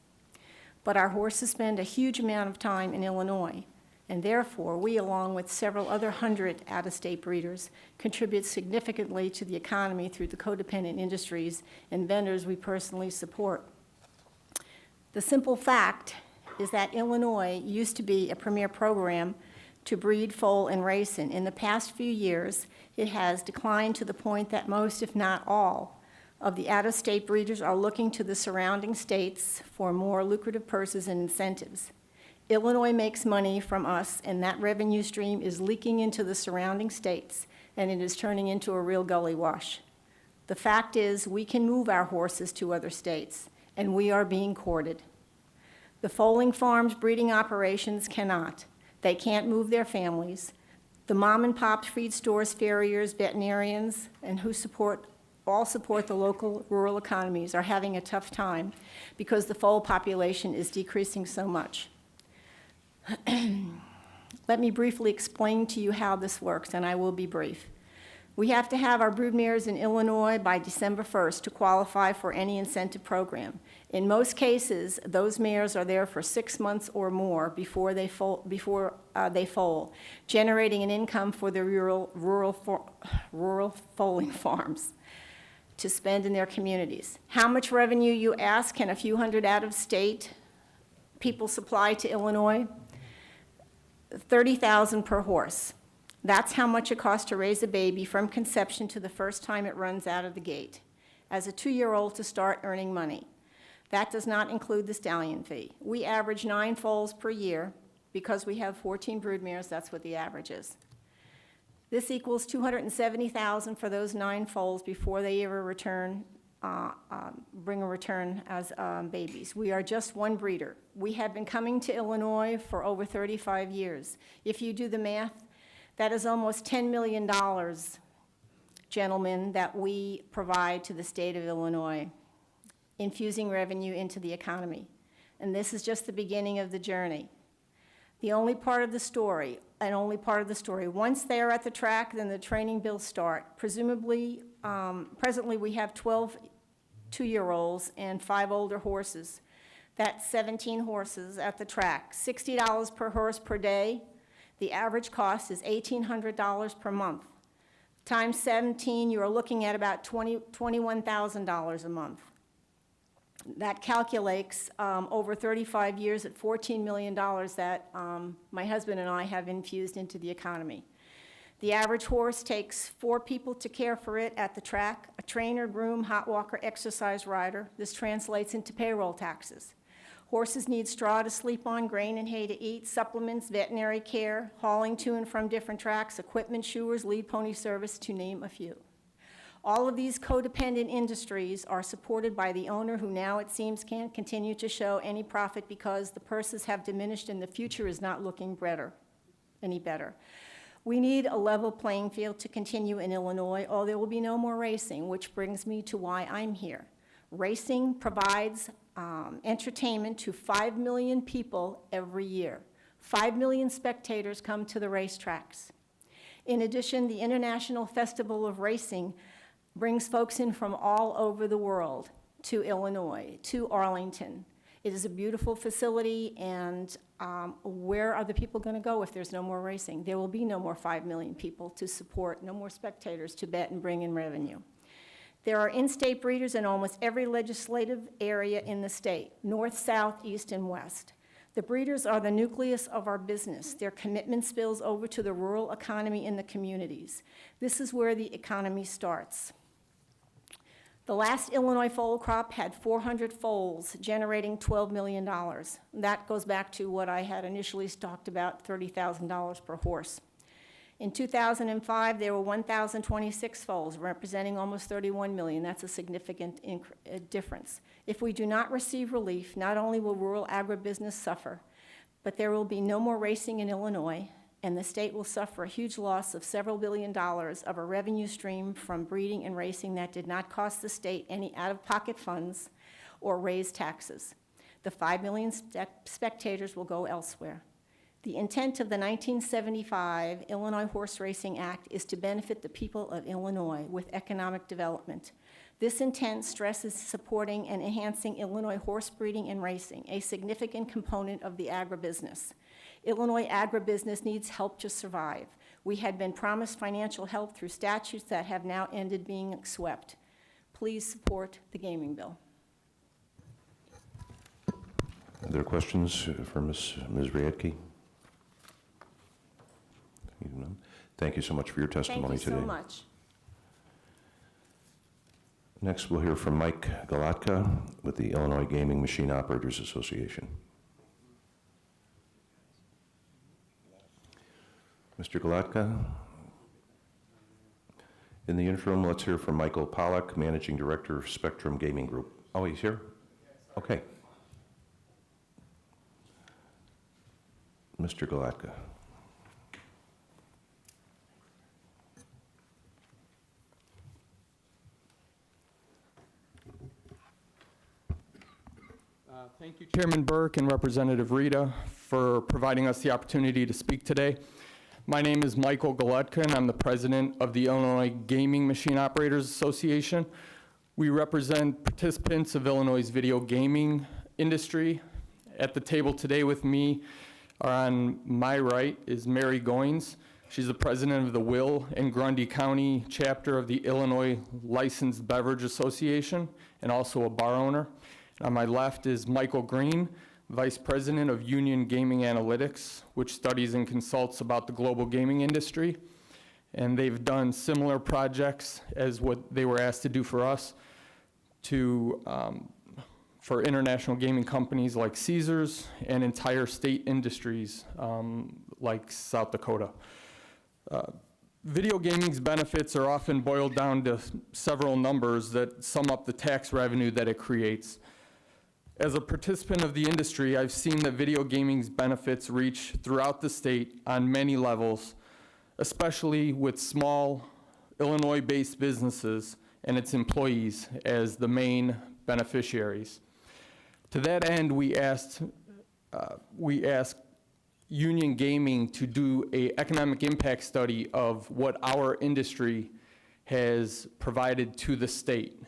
but our horses spend a huge amount of time in Illinois, and therefore we, along with several other hundred out-of-state breeders, contribute significantly to the economy through the codependent industries and vendors we personally support. The simple fact is that Illinois used to be a premier program to breed, foal, and race in. In the past few years, it has declined to the point that most, if not all, of the out-of-state breeders are looking to the surrounding states for more lucrative purses and incentives. Illinois makes money from us, and that revenue stream is leaking into the surrounding states, and it is turning into a real gully wash. The fact is, we can move our horses to other states, and we are being courted. The foaling farms' breeding operations cannot. They can't move their families. The mom-and-pop feed stores, farriers, veterinarians, and who all support the local rural economies are having a tough time because the foal population is decreasing so much. Let me briefly explain to you how this works, and I will be brief. We have to have our broodmares in Illinois by December 1st to qualify for any incentive program. In most cases, those mares are there for 6 months or more before they foal, generating an income for the rural foaling farms to spend in their communities. How much revenue, you ask, can a few hundred out-of-state people supply to Illinois? $30,000 per horse. That's how much it costs to raise a baby from conception to the first time it runs out of the gate, as a 2-year-old to start earning money. That does not include the stallion fee. We average 9 foals per year. Because we have 14 broodmares, that's what the average is. This equals $270,000 for those 9 foals before they ever bring a return as babies. We are just one breeder. We have been coming to Illinois for over 35 years. If you do the math, that is almost $10 million, gentlemen, that we provide to the state of Illinois, infusing revenue into the economy. And this is just the beginning of the journey. The only part of the story, once they are at the track, then the training bills start. Presumably, presently we have 12 2-year-olds and 5 older horses. That's 17 horses at the track, $60 per horse per day. The average cost is $1,800 per month. Times 17, you are looking at about $21,000 a month. That calculates over 35 years at $14 million that my husband and I have infused into the economy. The average horse takes 4 people to care for it at the track, a trainer, groom, hot walker, exercise rider. This translates into payroll taxes. Horses need straw to sleep on, grain and hay to eat, supplements, veterinary care, hauling to and from different tracks, equipment, shoers, lead pony service, to name a few. All of these codependent industries are supported by the owner, who now, it seems, can't continue to show any profit because the purses have diminished and the future is not looking any better. We need a level playing field to continue in Illinois, or there will be no more racing, which brings me to why I'm here. Racing provides entertainment to 5 million people every year. 5 million spectators come to the racetracks. In addition, the International Festival of Racing brings folks in from all over the world to Illinois, to Arlington. It is a beautiful facility, and where are the people going to go if there's no more racing? There will be no more 5 million people to support, no more spectators to bet and bring in revenue. There are in-state breeders in almost every legislative area in the state, north, south, east, and west. The breeders are the nucleus of our business. Their commitment spills over to the rural economy in the communities. This is where the economy starts. The last Illinois foal crop had 400 foals, generating $12 million. That goes back to what I had initially talked about, $30,000 per horse. In 2005, there were 1,026 foals, representing almost $31 million. That's a significant difference. If we do not receive relief, not only will rural agribusiness suffer, but there will be no more racing in Illinois, and the state will suffer a huge loss of several $1 billion of a revenue stream from breeding and racing that did not cost the state any out-of-pocket funds or raise taxes. The 5 million spectators will go elsewhere. The intent of the 1975 Illinois Horse Racing Act is to benefit the people of Illinois with economic development. This intent stresses supporting and enhancing Illinois horse breeding and racing, a significant component of the agribusiness. Illinois agribusiness needs help to survive. We had been promised financial help through statutes that have now ended being swept. Please support the gaming bill. Are there questions for Ms. Rietke? Thank you so much for your testimony today. Thank you so much. Next, we'll hear from Mike Galatka with the Illinois Gaming Machine Operators Association. Mr. Galatka? In the interim, let's hear from Michael Pollack, Managing Director of Spectrum Gaming Group. Oh, he's here? Okay. Mr. Galatka. Thank you, Chairman Burke and Representative Rita, for providing us the opportunity to speak today. My name is Michael Galetka, and I'm the president of the Illinois Gaming Machine Operators Association. We represent participants of Illinois' video gaming industry. At the table today with me, on my right, is Mary Goins. She's the president of the Will and Grundy County chapter of the Illinois Licensed Beverage Association, and also a bar owner. On my left is Michael Green, Vice President of Union Gaming Analytics, which studies and consults about the global gaming industry. And they've done similar projects as what they were asked to do for us for international gaming companies like Caesars and entire state industries like South Dakota. Video gaming's benefits are often boiled down to several numbers that sum up the tax revenue that it creates. As a participant of the industry, I've seen that video gaming's benefits reach throughout the state on many levels, especially with small Illinois-based businesses and its employees as the main beneficiaries. To that end, we asked Union Gaming to do an economic impact study of what our industry has provided to the state.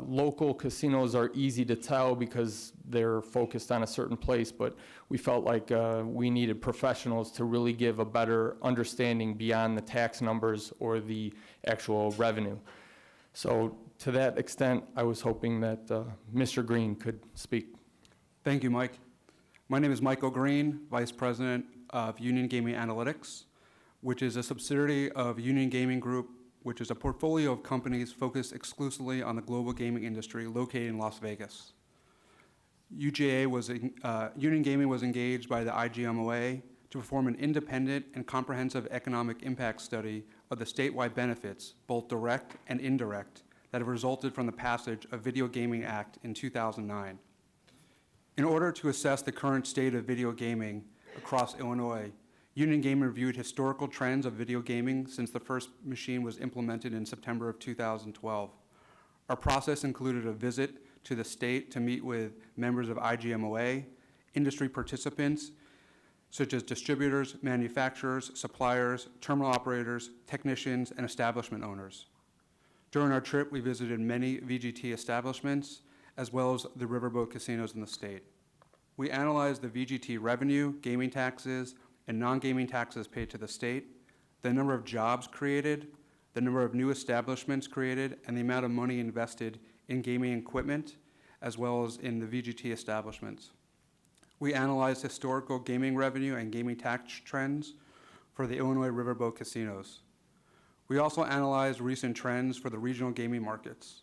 Local casinos are easy to tell because they're focused on a certain place, but we felt like we needed professionals to really give a better understanding beyond the tax numbers or the actual revenue. So to that extent, I was hoping that Mr. Green could speak. Thank you, Mike. My name is Michael Green, Vice President of Union Gaming Analytics, which is a subsidiary of Union Gaming Group, which is a portfolio of companies focused exclusively on the global gaming industry located in Las Vegas. Union Gaming was engaged by the IGMOA to perform an independent and comprehensive economic impact study of the statewide benefits, both direct and indirect, that have resulted from the passage of Video Gaming Act in 2009. In order to assess the current state of video gaming across Illinois, Union Gaming reviewed historical trends of video gaming since the first machine was implemented in September of 2012. Our process included a visit to the state to meet with members of IGMOA, industry participants, such as distributors, manufacturers, suppliers, terminal operators, technicians, and establishment owners. During our trip, we visited many VGT establishments, as well as the riverboat casinos in the state. We analyzed the VGT revenue, gaming taxes, and non-gaming taxes paid to the state, the number of jobs created, the number of new establishments created, and the amount of money invested in gaming equipment, as well as in the VGT establishments. We analyzed historical gaming revenue and gaming tax trends for the Illinois riverboat casinos. We also analyzed recent trends for the regional gaming markets.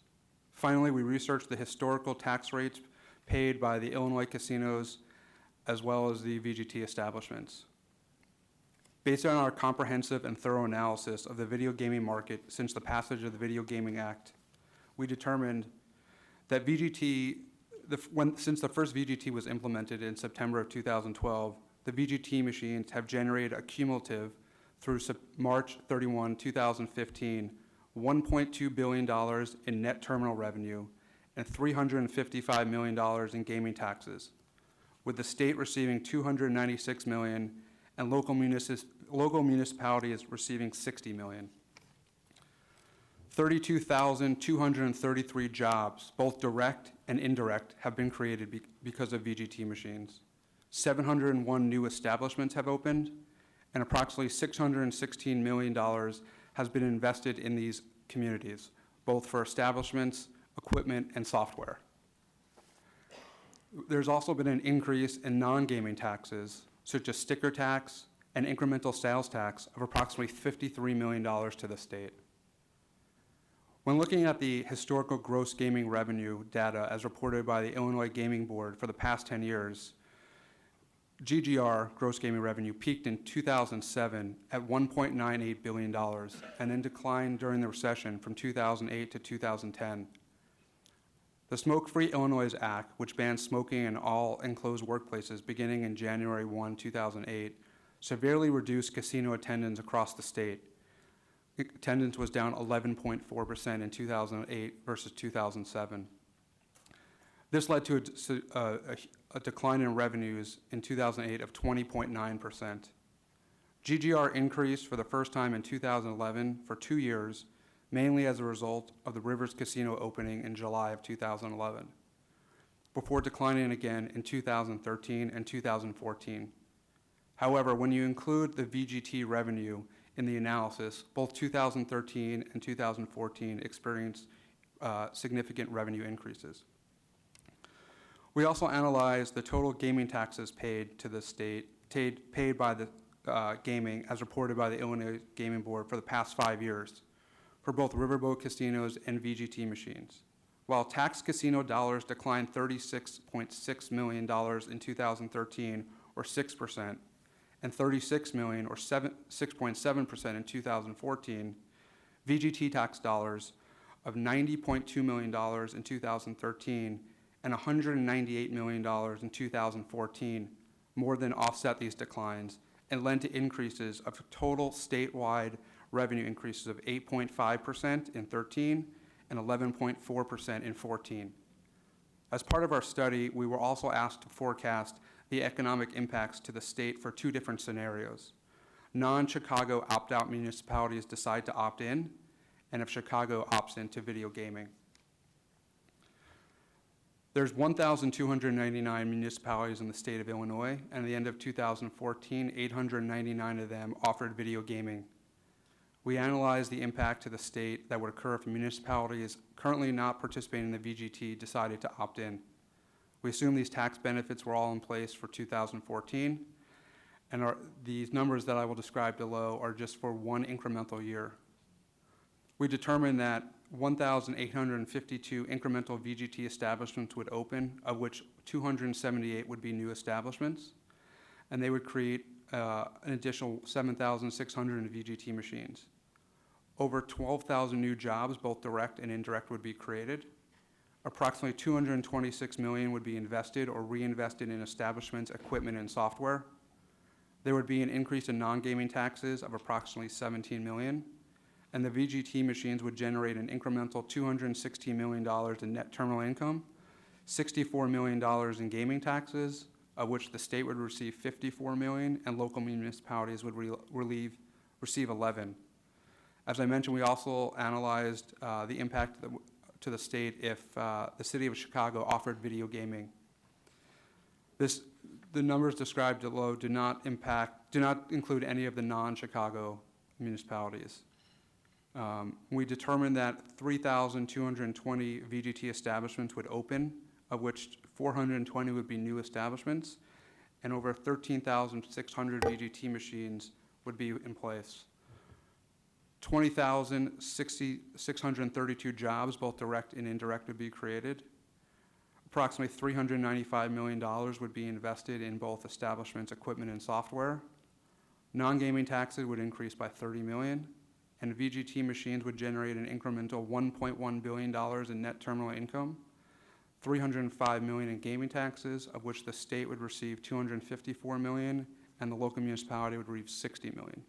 Finally, we researched the historical tax rates paid by the Illinois casinos as well as the VGT establishments. Based on our comprehensive and thorough analysis of the video gaming market since the passage of the Video Gaming Act, we determined that since the first VGT was implemented in September of 2012, the VGT machines have generated a cumulative through March 31, 2015, $1.2 billion in net terminal revenue and $355 million in gaming taxes, with the state receiving $296 million and local municipalities receiving $60 million. 32,233 jobs, both direct and indirect, have been created because of VGT machines. 701 new establishments have opened, and approximately $616 million has been invested in these communities, both for establishments, equipment, and software. There's also been an increase in non-gaming taxes, such as sticker tax and incremental sales tax, of approximately $53 million to the state. When looking at the historical gross gaming revenue data as reported by the Illinois Gaming Board for the past 10 years, GGR, gross gaming revenue, peaked in 2007 at $1.98 billion and then declined during the recession from 2008 to 2010. The Smoke-Free Illinois Act, which bans smoking in all enclosed workplaces beginning in January 1, 2008, severely reduced casino attendance across the state. Attendance was down 11.4% in 2008 versus 2007. This led to a decline in revenues in 2008 of 20.9%. GGR increased for the first time in 2011 for 2 years, mainly as a result of the Rivers Casino opening in July of 2011, before declining again in 2013 and 2014. However, when you include the VGT revenue in the analysis, both 2013 and 2014 experienced significant revenue increases. We also analyzed the total gaming taxes paid to the state, paid by the gaming as reported by the Illinois Gaming Board for the past 5 years for both riverboat casinos and VGT machines. While tax casino dollars declined $36.6 million in 2013, or 6%, and $36 million, or 6.7% in 2014, VGT tax dollars of $90.2 million in 2013 and $198 million in 2014 more than offset these declines and led to increases of total statewide revenue increases of 8.5% in 13 and 11.4% in 14. As part of our study, we were also asked to forecast the economic impacts to the state for 2 different scenarios. Non-Chicago opt-out municipalities decide to opt in, and if Chicago opts into video gaming. There's 1,299 municipalities in the state of Illinois, and at the end of 2014, 899 of them offered video gaming. We analyzed the impact to the state that would occur if municipalities currently not participating in the VGT decided to opt in. We assume these tax benefits were all in place for 2014, and these numbers that I will describe below are just for one incremental year. We determined that 1,852 incremental VGT establishments would open, of which 278 would be new establishments, and they would create an additional 7,600 in VGT machines. Over 12,000 new jobs, both direct and indirect, would be created. Approximately $226 million would be invested or reinvested in establishments, equipment, and software. There would be an increase in non-gaming taxes of approximately $17 million, and the VGT machines would generate an incremental $216 million in net terminal income, $64 million in gaming taxes, of which the state would receive $54 million and local municipalities would receive $11 million. As I mentioned, we also analyzed the impact to the state if the city of Chicago offered video gaming. The numbers described below do not include any of the non-Chicago municipalities. We determined that 3,220 VGT establishments would open, of which 420 would be new establishments, and over 13,600 VGT machines would be in place. 20,632 jobs, both direct and indirect, would be created. Approximately $395 million would be invested in both establishments, equipment, and software. Non-gaming taxes would increase by $30 million, and VGT machines would generate an incremental $1.1 billion in net terminal income, $305 million in gaming taxes, of which the state would receive $254 million, and the local municipality would receive $60 million.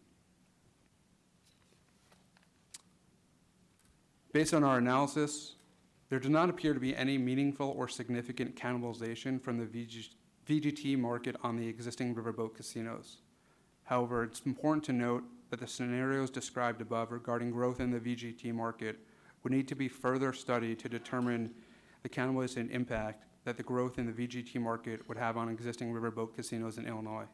Based on our analysis, there does not appear to be any meaningful or significant cannibalization from the VGT market on the existing riverboat casinos. However, it's important to note that the scenarios described above regarding growth in the VGT market would need to be further studied to determine the cannibalization impact that the growth in the VGT market would have on existing riverboat casinos in Illinois.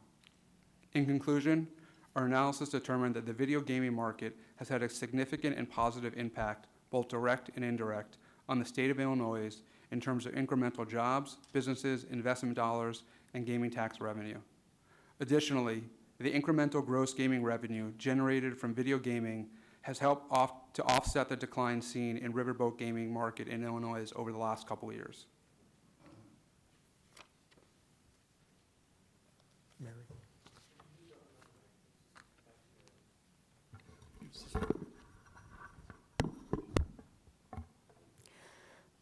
In conclusion, our analysis determined that the video gaming market has had a significant and positive impact, both direct and indirect, on the state of Illinois in terms of incremental jobs, businesses, investment dollars, and gaming tax revenue. Additionally, the incremental gross gaming revenue generated from video gaming has helped to offset the decline seen in riverboat gaming market in Illinois over the last couple of years. Mary.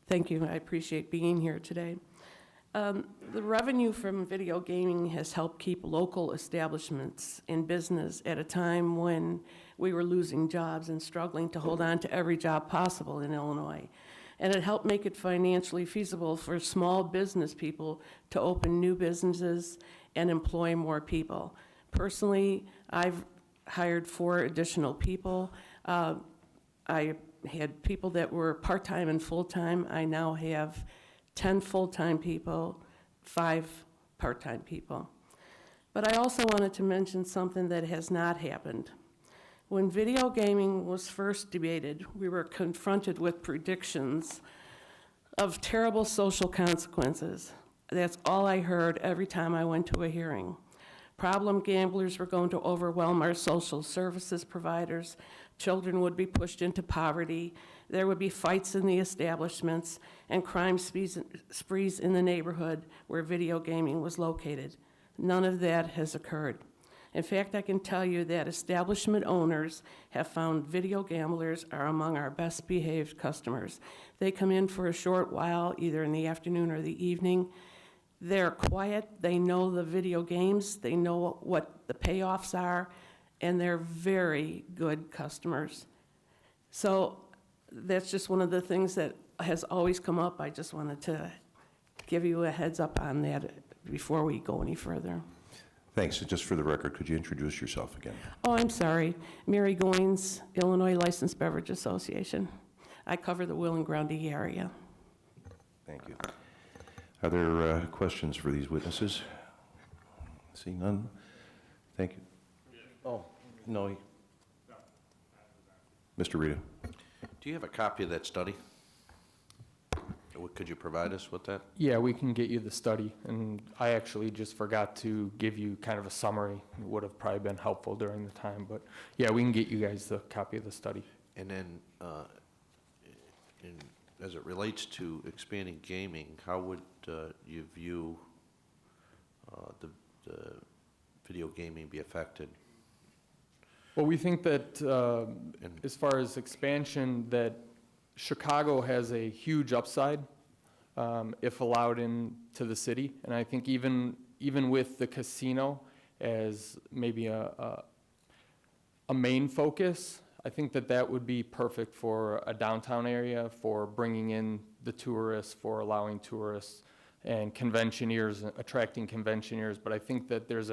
Thank you. I appreciate being here today. The revenue from video gaming has helped keep local establishments in business at a time when we were losing jobs and struggling to hold on to every job possible in Illinois. And it helped make it financially feasible for small business people to open new businesses and employ more people. Personally, I've hired 4 additional people. I had people that were part-time and full-time. I now have 10 full-time people, 5 part-time people. But I also wanted to mention something that has not happened. When video gaming was first debated, we were confronted with predictions of terrible social consequences. That's all I heard every time I went to a hearing. Problem gamblers were going to overwhelm our social services providers. Children would be pushed into poverty. There would be fights in the establishments and crime sprees in the neighborhood where video gaming was located. None of that has occurred. In fact, I can tell you that establishment owners have found video gamblers are among our best behaved customers. They come in for a short while, either in the afternoon or the evening. They're quiet, they know the video games, they know what the payoffs are, and they're very good customers. So that's just one of the things that has always come up. I just wanted to give you a heads up on that before we go any further. Thanks. And just for the record, could you introduce yourself again? Oh, I'm sorry. Mary Goins, Illinois Licensed Beverage Association. I cover the Will and Grundy area. Thank you. Are there questions for these witnesses? Seeing none? Thank you. Oh, no. Mr. Rita. Do you have a copy of that study? Could you provide us with that? Yeah, we can get you the study, and I actually just forgot to give you kind of a summary. It would have probably been helpful during the time, but yeah, we can get you guys the copy of the study. And then, as it relates to expanding gaming, how would you view the video gaming be affected? Well, we think that as far as expansion, that Chicago has a huge upside if allowed into the city. And I think even with the casino as maybe a main focus, I think that would be perfect for a downtown area, for bringing in the tourists, for allowing tourists and conventioneers, attracting conventioneers. But I think that there's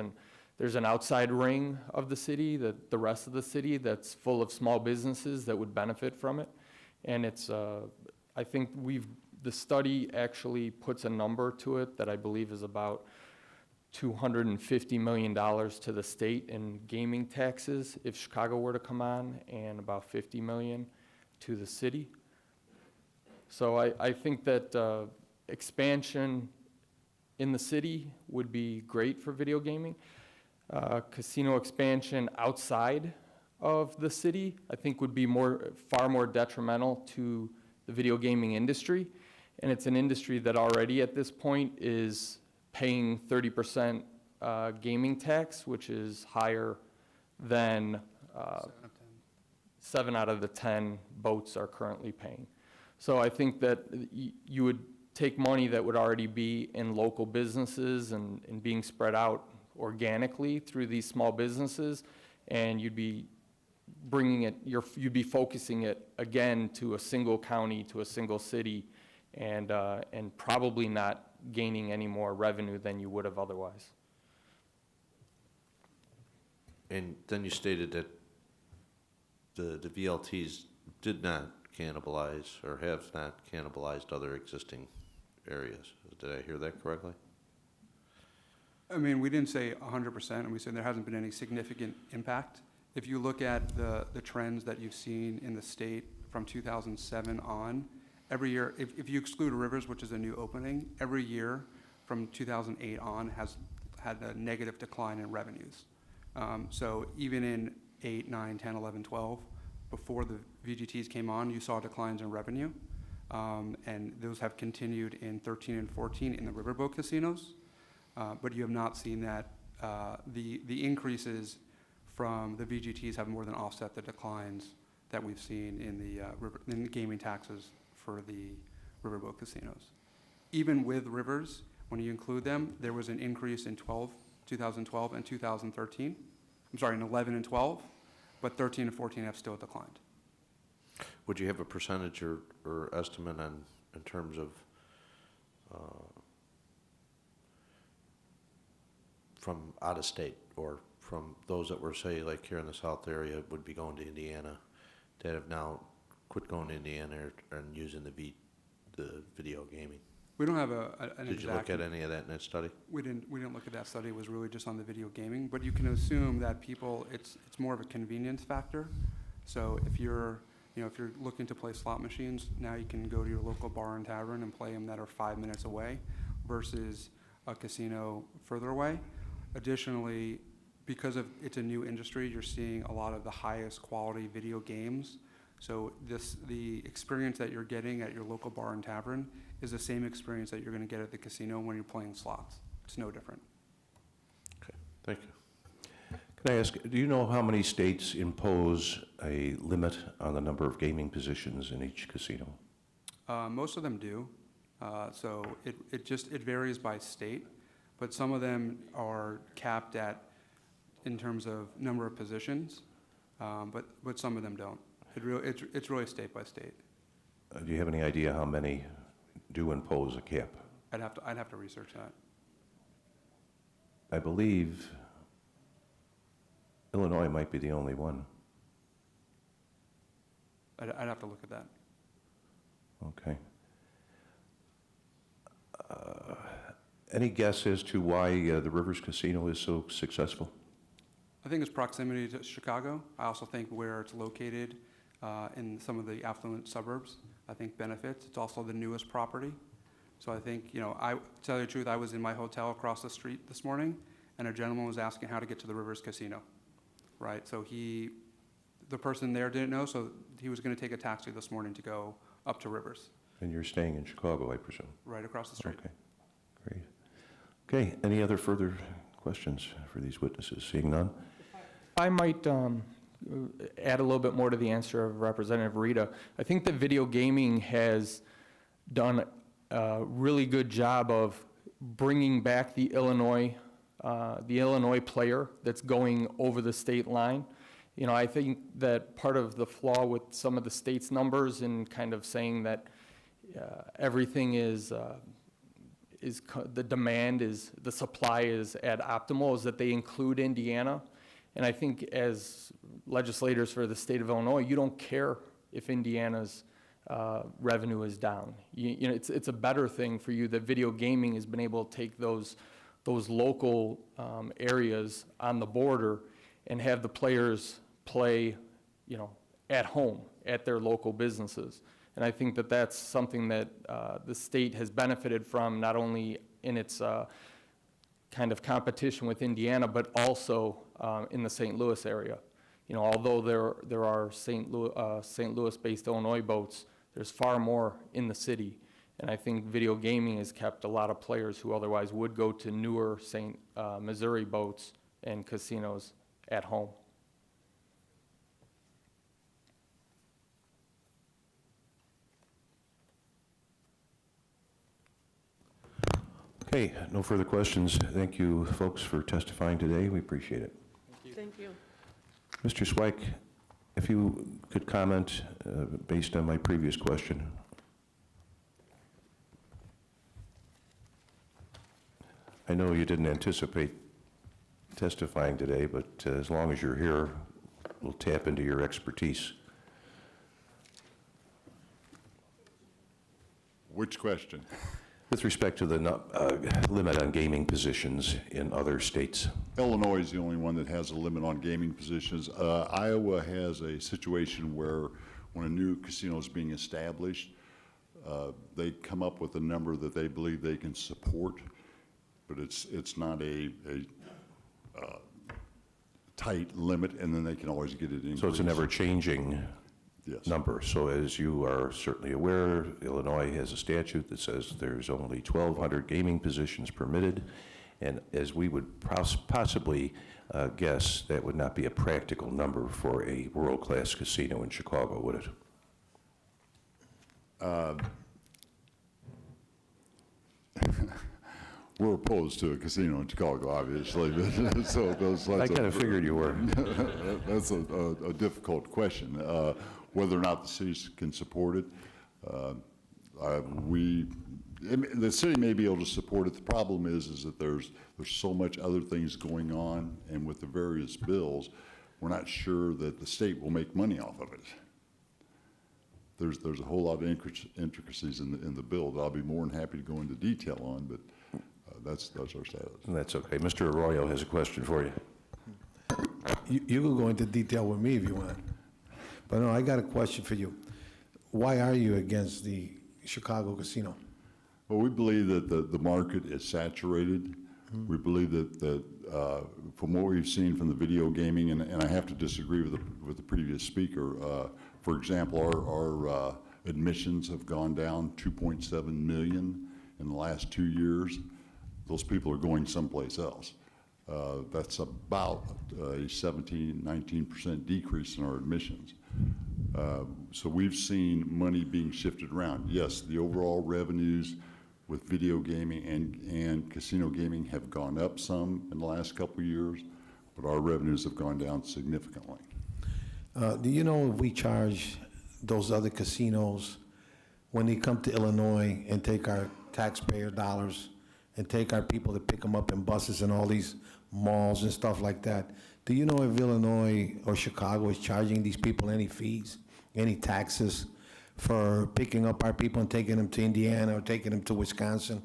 there's an outside ring of the city, the rest of the city, that's full of small businesses that would benefit from it. And it's, I think the study actually puts a number to it that I believe is about $250 million to the state in gaming taxes if Chicago were to come on, and about $50 million to the city. So I think that expansion in the city would be great for video gaming. Casino expansion outside of the city, I think, would be far more detrimental to the video gaming industry. And it's an industry that already at this point is paying 30% gaming tax, which is higher than 7 out of the 10 boats are currently paying. So I think that you would take money that would already be in local businesses and being spread out organically through these small businesses, and you'd be bringing it, you'd be focusing it again to a single county, to a single city, and probably not gaining any more revenue than you would have otherwise. And then you stated that the VLTs did not cannibalize or have not cannibalized other existing areas. Did I hear that correctly? I mean, we didn't say 100%, and we said there hasn't been any significant impact. If you look at the trends that you've seen in the state from 2007 on, every year, if you exclude Rivers, which is a new opening, every year from 2008 on has had a negative decline in revenues. So even in 8, 9, 10, 11, 12, before the VGTs came on, you saw declines in revenue. And those have continued in 13 and 14 in the riverboat casinos. But you have not seen that the increases from the VGTs have more than offset the declines that we've seen in the gaming taxes for the riverboat casinos. Even with Rivers, when you include them, there was an increase in 2012 and 2013. I'm sorry, in 11 and 12, but 13 and 14 have still declined. Would you have a percentage or estimate in terms of from out of state, or from those that were, say, like here in the South area, would be going to Indiana, that have now quit going to Indiana and using the video gaming? We don't have an Did you look at any of that in that study? We didn't look at that study. It was really just on the video gaming. But you can assume that people, it's more of a convenience factor. So if you're looking to play slot machines, now you can go to your local bar and tavern and play them that are 5 minutes away versus a casino further away. Additionally, because it's a new industry, you're seeing a lot of the highest quality video games. So the experience that you're getting at your local bar and tavern is the same experience that you're going to get at the casino when you're playing slots. It's no different. Okay, thank you. Can I ask, do you know how many states impose a limit on the number of gaming positions in each casino? Most of them do. So it varies by state, but some of them are capped in terms of number of positions, but some of them don't. It's really state by state. Do you have any idea how many do impose a cap? I'd have to research that. I believe Illinois might be the only one. I'd have to look at that. Okay. Any guess as to why the Rivers Casino is so successful? I think it's proximity to Chicago. I also think where it's located in some of the affluent suburbs, I think benefits. It's also the newest property. So I think, to tell you the truth, I was in my hotel across the street this morning, and a gentleman was asking how to get to the Rivers Casino, right? So the person there didn't know, so he was going to take a taxi this morning to go up to Rivers. And you're staying in Chicago, I presume? Right across the street. Okay, great. Okay, any other further questions for these witnesses? Seeing none? I might add a little bit more to the answer of Representative Rita. I think that video gaming has done a really good job of bringing back the Illinois player that's going over the state line. I think that part of the flaw with some of the state's numbers and kind of saying that everything is the demand is, the supply is at optimal, is that they include Indiana. And I think as legislators for the state of Illinois, you don't care if Indiana's revenue is down. You know, it's a better thing for you that video gaming has been able to take those local areas on the border and have the players play, you know, at home, at their local businesses. And I think that that's something that the state has benefited from, not only in its kind of competition with Indiana, but also in the St. Louis area. You know, although there are St. Louis-based Illinois boats, there's far more in the city. And I think video gaming has kept a lot of players who otherwise would go to newer St. Missouri boats and casinos at home. Okay, no further questions. Thank you, folks, for testifying today. We appreciate it. Thank you. Mr. Zweig, if you could comment based on my previous question. I know you didn't anticipate testifying today, but as long as you're here, we'll tap into your expertise. Which question? With respect to the limit on gaming positions in other states. Illinois is the only one that has a limit on gaming positions. Iowa has a situation where when a new casino is being established, they come up with a number that they believe they can support, but it's not a tight limit, and then they can always get it increased. So it's a never-changing Yes. number. So as you are certainly aware, Illinois has a statute that says there's only 1,200 gaming positions permitted, and as we would possibly guess, that would not be a practical number for a world-class casino in Chicago, would it? We're opposed to a casino in Chicago, obviously. So I kind of figured you were. That's a difficult question. Whether or not the cities can support it, the city may be able to support it. The problem is that there's so much other things going on, and with the various bills, we're not sure that the state will make money off of it. There's a whole lot of intricacies in the bill that I'll be more than happy to go into detail on, but that's our status. That's okay. Mr. Arroyo has a question for you. You can go into detail with me if you want. But no, I got a question for you. Why are you against the Chicago casino? Well, we believe that the market is saturated. We believe that from what we've seen from the video gaming, and I have to disagree with the previous speaker. For example, our admissions have gone down 2.7 million in the last 2 years. Those people are going someplace else. That's about a 19% decrease in our admissions. So we've seen money being shifted around. Yes, the overall revenues with video gaming and casino gaming have gone up some in the last couple of years, but our revenues have gone down significantly. Do you know if we charge those other casinos when they come to Illinois and take our taxpayer dollars and take our people to pick them up in buses and all these malls and stuff like that? Do you know if Illinois or Chicago is charging these people any fees, any taxes for picking up our people and taking them to Indiana or taking them to Wisconsin?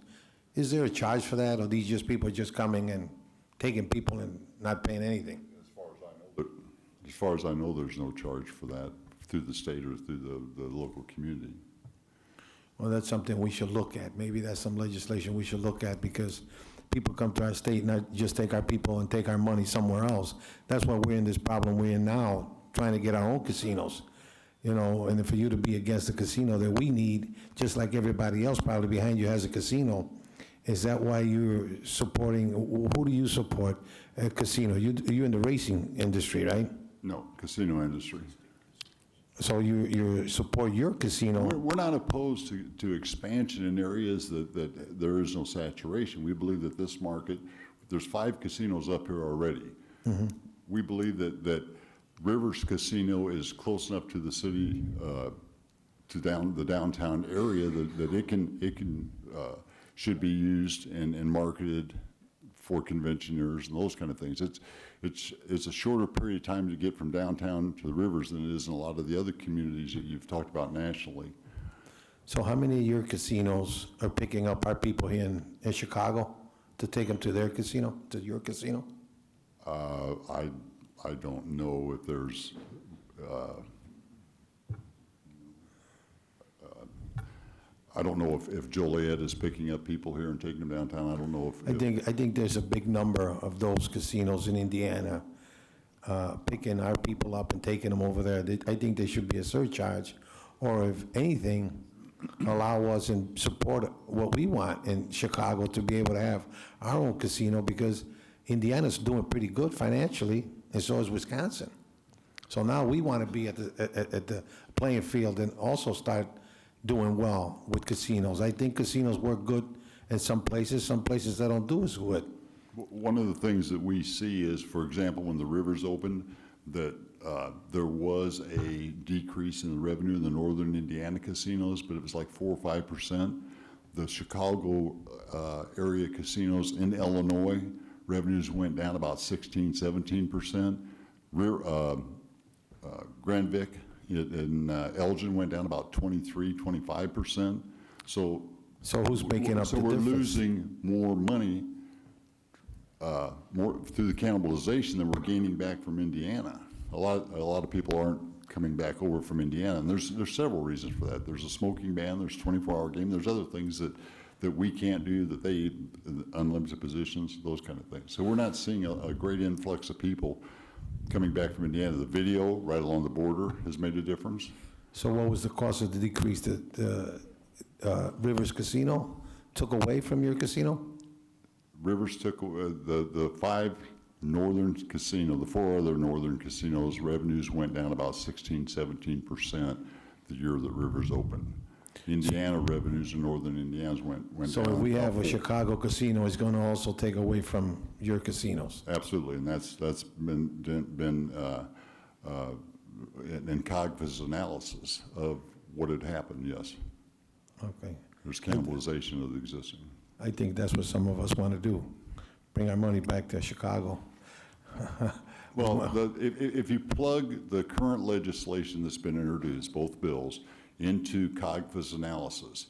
Is there a charge for that, or these just people just coming and taking people and not paying anything? As far as I know, there's no charge for that through the state or through the local community. Well, that's something we should look at. Maybe that's some legislation we should look at, because people come to our state and not just take our people and take our money somewhere else. That's why we're in this problem we're in now, trying to get our own casinos. You know, and for you to be against the casino that we need, just like everybody else probably behind you has a casino, is that why you're supporting, who do you support a casino? You're in the racing industry, right? No, casino industry. So you support your casino? We're not opposed to expansion in areas that there is no saturation. We believe that this market, there's 5 casinos up here already. Mm-hmm. We believe that Rivers Casino is close enough to the city, to the downtown area that it can should be used and marketed for conventioners and those kind of things. It's a shorter period of time to get from downtown to the rivers than it is in a lot of the other communities that you've talked about nationally. So how many of your casinos are picking up our people here in Chicago to take them to their casino, to your casino? I don't know if there's, I don't know if Joliet is picking up people here and taking them downtown. I don't know if. I think there's a big number of those casinos in Indiana picking our people up and taking them over there. I think there should be a surcharge, or if anything, allow us and support what we want in Chicago to be able to have our own casino, because Indiana's doing pretty good financially, and so is Wisconsin. So now we want to be at the playing field and also start doing well with casinos. I think casinos work good in some places they don't do as good. One of the things that we see is, for example, when the rivers opened, that there was a decrease in the revenue in the northern Indiana casinos, but it was like 4 or 5%. The Chicago area casinos in Illinois, revenues went down about 16, 17%. Grand Vic in Elgin went down about 23, 25%. So who's making up the difference? So we're losing more money more through the cannibalization than we're gaining back from Indiana. A lot of people aren't coming back over from Indiana, and there's several reasons for that. There's a smoking ban, there's 24-hour game, there's other things that we can't do, that they, unlimited positions, those kind of things. So we're not seeing a great influx of people coming back from Indiana. The video right along the border has made a difference. So what was the cost of the decrease that Rivers Casino took away from your casino? Rivers took the 5 northern casino, the 4 other northern casinos, revenues went down about 16, 17% the year that Rivers opened. Indiana revenues in northern Indiana went down. So if we have a Chicago casino, it's going to also take away from your casinos? Absolutely, and that's been in COGFA's analysis of what had happened, yes. Okay. There's cannibalization of the existing. I think that's what some of us want to do, bring our money back to Chicago. Well, if you plug the current legislation that's been introduced, both bills, into COGFA's analysis,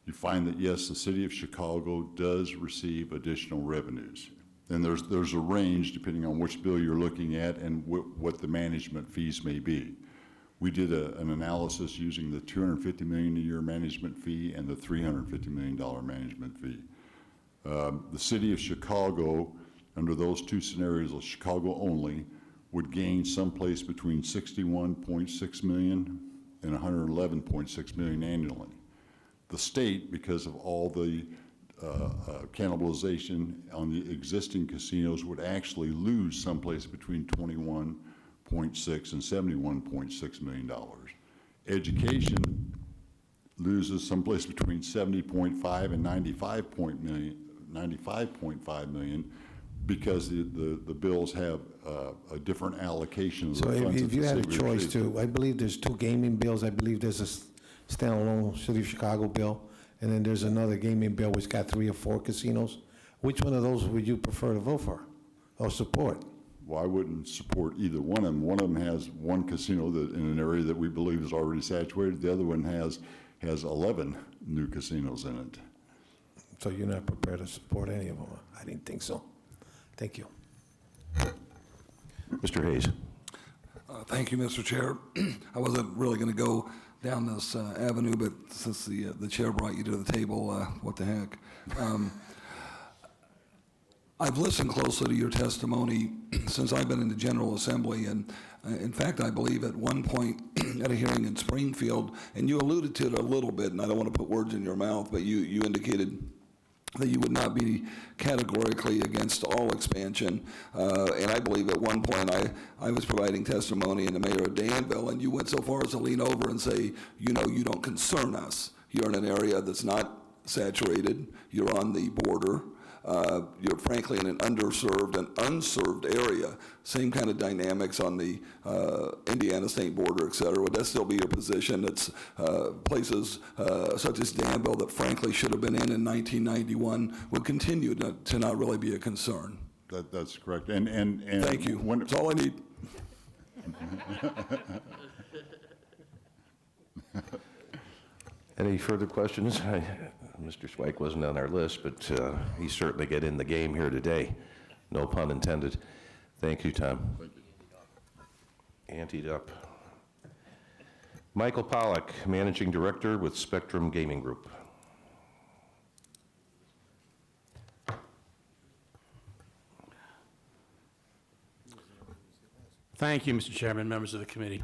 you find that, yes, the city of Chicago does receive additional revenues. And there's a range depending on which bill you're looking at and what the management fees may be. We did an analysis using the $250 million a year management fee and the $350 million management fee. The city of Chicago, under those two scenarios, of Chicago only, would gain someplace between $61.6 million and $111.6 million annually. The state, because of all the cannibalization on the existing casinos, would actually lose someplace between $21.6 and $71.6 million. Education loses someplace between $70.5 and $95.5 million because the bills have a different allocation of the funds. So that if the you had a city choice receives. I believe there's 2 gaming bills. I believe there's a standalone City of Chicago bill, and then there's another gaming bill which got 3 or 4 casinos. Which one of those would you prefer to vote for or support? Well, I wouldn't support either one of them. One of them has 1 casino that in an area that we believe is already saturated. The other one has 11 new casinos in it. So you're not prepared to support any of them? I didn't think so. Thank you. Mr. Hayes. Thank you, Mr. Chair. I wasn't really going to go down this avenue, but since the chair brought you to the table, what the heck. I've listened closely to your testimony since I've been in the General Assembly, and in fact, I believe at one point at a hearing in Springfield, and you alluded to it a little bit, and I don't want to put words in your mouth, but you indicated that you would not be categorically against all expansion. And I believe at one point I was providing testimony in the mayor of Danville, and you went so far as to lean over and say, you don't concern us. You're in an area that's not saturated. You're on the border. you're frankly in an underserved and unserved area. Same kind of dynamics on the Indiana-State border, et cetera. Would that still be your position? It's places such as Danville that frankly should have been in 1991 would continue to not really be a concern. That's correct. And Thank you. That's all I need. Any further questions? Mr. Zweig wasn't on our list, but he certainly get in the game here today. No pun intended. Thank you, Tom. Anteed up. Michael Pollack, Managing Director with Spectrum Gaming Group. Thank you, Mr. Chairman, members of the committee.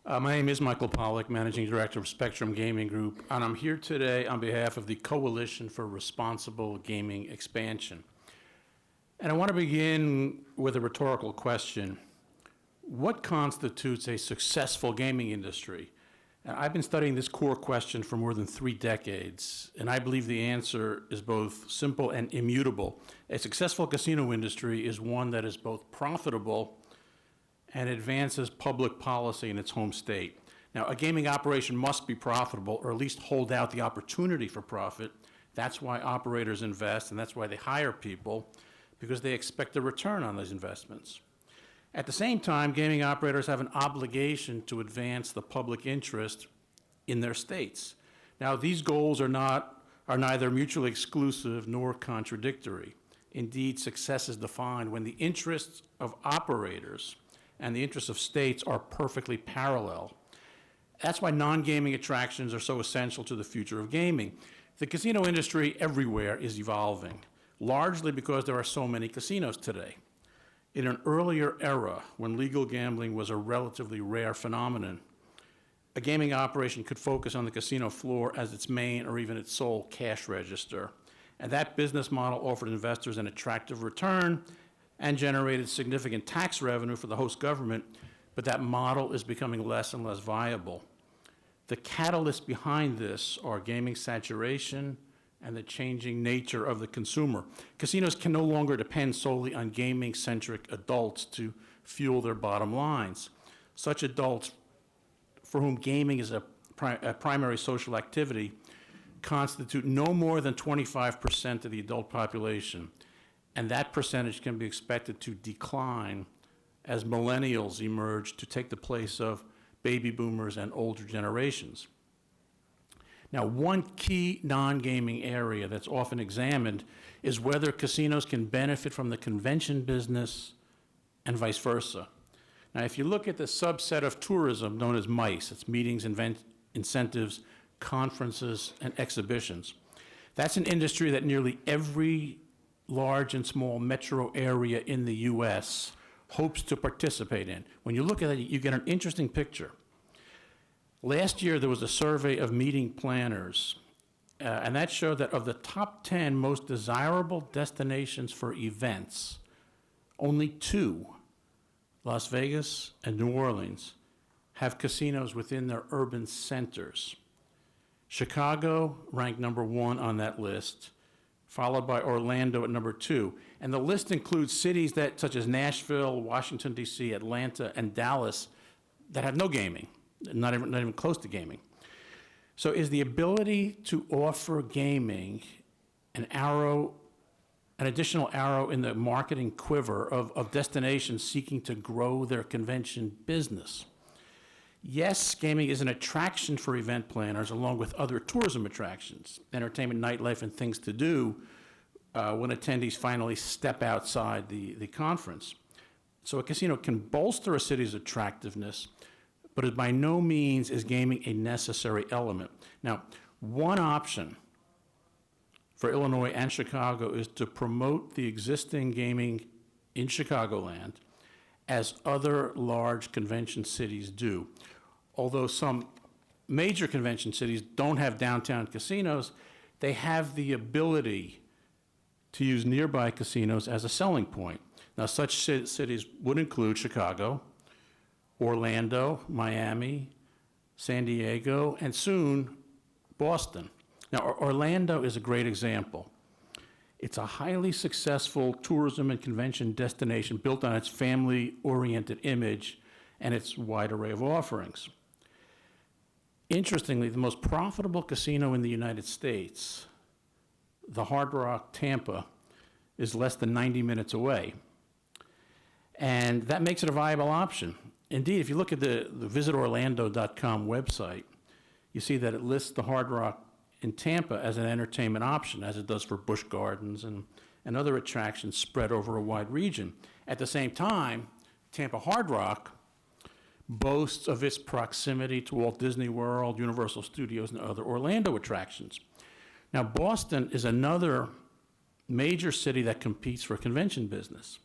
My name is Michael Pollack, Managing Director of Spectrum Gaming Group, and I'm here today on behalf of the Coalition for Responsible Gaming Expansion. And I want to begin with a rhetorical question. What constitutes a successful gaming industry? And I've been studying this core question for more than 3 decades, and I believe the answer is both simple and immutable. A successful casino industry is one that is both profitable and advances public policy in its home state. Now, a gaming operation must be profitable, or at least hold out the opportunity for profit. That's why operators invest, and that's why they hire people, because they expect a return on those investments. At the same time, gaming operators have an obligation to advance the public interest in their states. Now, these goals are neither mutually exclusive nor contradictory. Indeed, success is defined when the interests of operators and the interests of states are perfectly parallel. That's why non-gaming attractions are so essential to the future of gaming. The casino industry everywhere is evolving, largely because there are so many casinos today. In an earlier era, when legal gambling was a relatively rare phenomenon, a gaming operation could focus on the casino floor as its main or even its sole cash register. And that business model offered investors an attractive return and generated significant tax revenue for the host government, but that model is becoming less and less viable. The catalysts behind this are gaming saturation and the changing nature of the consumer. Casinos can no longer depend solely on gaming-centric adults to fuel their bottom lines. Such adults for whom gaming is a primary social activity constitute no more than 25% of the adult population. And that percentage can be expected to decline as millennials emerge to take the place of baby boomers and older generations. Now, one key non-gaming area that's often examined is whether casinos can benefit from the convention business and vice versa. Now, if you look at the subset of tourism known as MICE, it's meetings, incentives, conferences, and exhibitions. That's an industry that nearly every large and small metro area in the U.S. hopes to participate in. When you look at it, you get an interesting picture. Last year, there was a survey of meeting planners, and that showed that of the top 10 most desirable destinations for events, only 2, Las Vegas and New Orleans, have casinos within their urban centers. Chicago ranked number 1 on that list, followed by Orlando at number 2. And the list includes cities such as Nashville, Washington, D.C., Atlanta, and Dallas that have no gaming, not even close to gaming. So is the ability to offer gaming an additional arrow in the marketing quiver of destinations seeking to grow their convention business? Yes, gaming is an attraction for event planners along with other tourism attractions, entertainment, nightlife, and things to do when attendees finally step outside the conference. So a casino can bolster a city's attractiveness, but it by no means is gaming a necessary element. Now, one option for Illinois and Chicago is to promote the existing gaming in Chicagoland as other large convention cities do. Although some major convention cities don't have downtown casinos, they have the ability to use nearby casinos as a selling point. Now, such cities would include Chicago, Orlando, Miami, San Diego, and soon Boston. Now, Orlando is a great example. It's a highly successful tourism and convention destination built on its family-oriented image and its wide array of offerings. Interestingly, the most profitable casino in the United States, the Hard Rock Tampa, is less than 90 minutes away. And that makes it a viable option. Indeed, if you look at the visitorlando.com website, you see that it lists the Hard Rock in Tampa as an entertainment option, as it does for Busch Gardens and other attractions spread over a wide region. At the same time, Tampa Hard Rock boasts of its proximity to Walt Disney World, Universal Studios, and other Orlando attractions. Now, Boston is another major city that competes for convention business.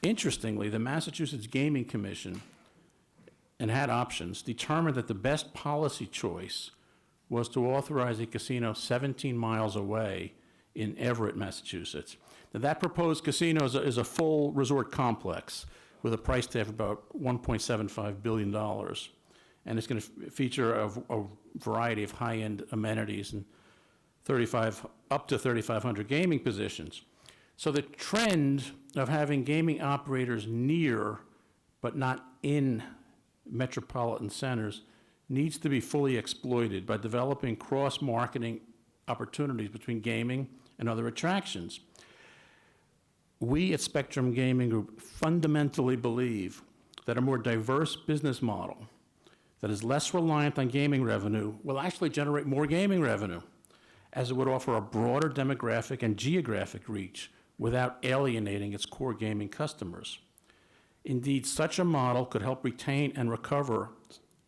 Interestingly, the Massachusetts Gaming Commission, and had options, determined that the best policy choice was to authorize a casino 17 miles away in Everett, Massachusetts. Now, that proposed casino is a full resort complex with a price tag of about $1.75 billion. And it's going to feature a variety of high-end amenities and up to 3,500 gaming positions. So the trend of having gaming operators near but not in metropolitan centers needs to be fully exploited by developing cross-marketing opportunities between gaming and other attractions. We at Spectrum Gaming Group fundamentally believe that a more diverse business model that is less reliant on gaming revenue will actually generate more gaming revenue, as it would offer a broader demographic and geographic reach without alienating its core gaming customers. Indeed, such a model could help retain and recover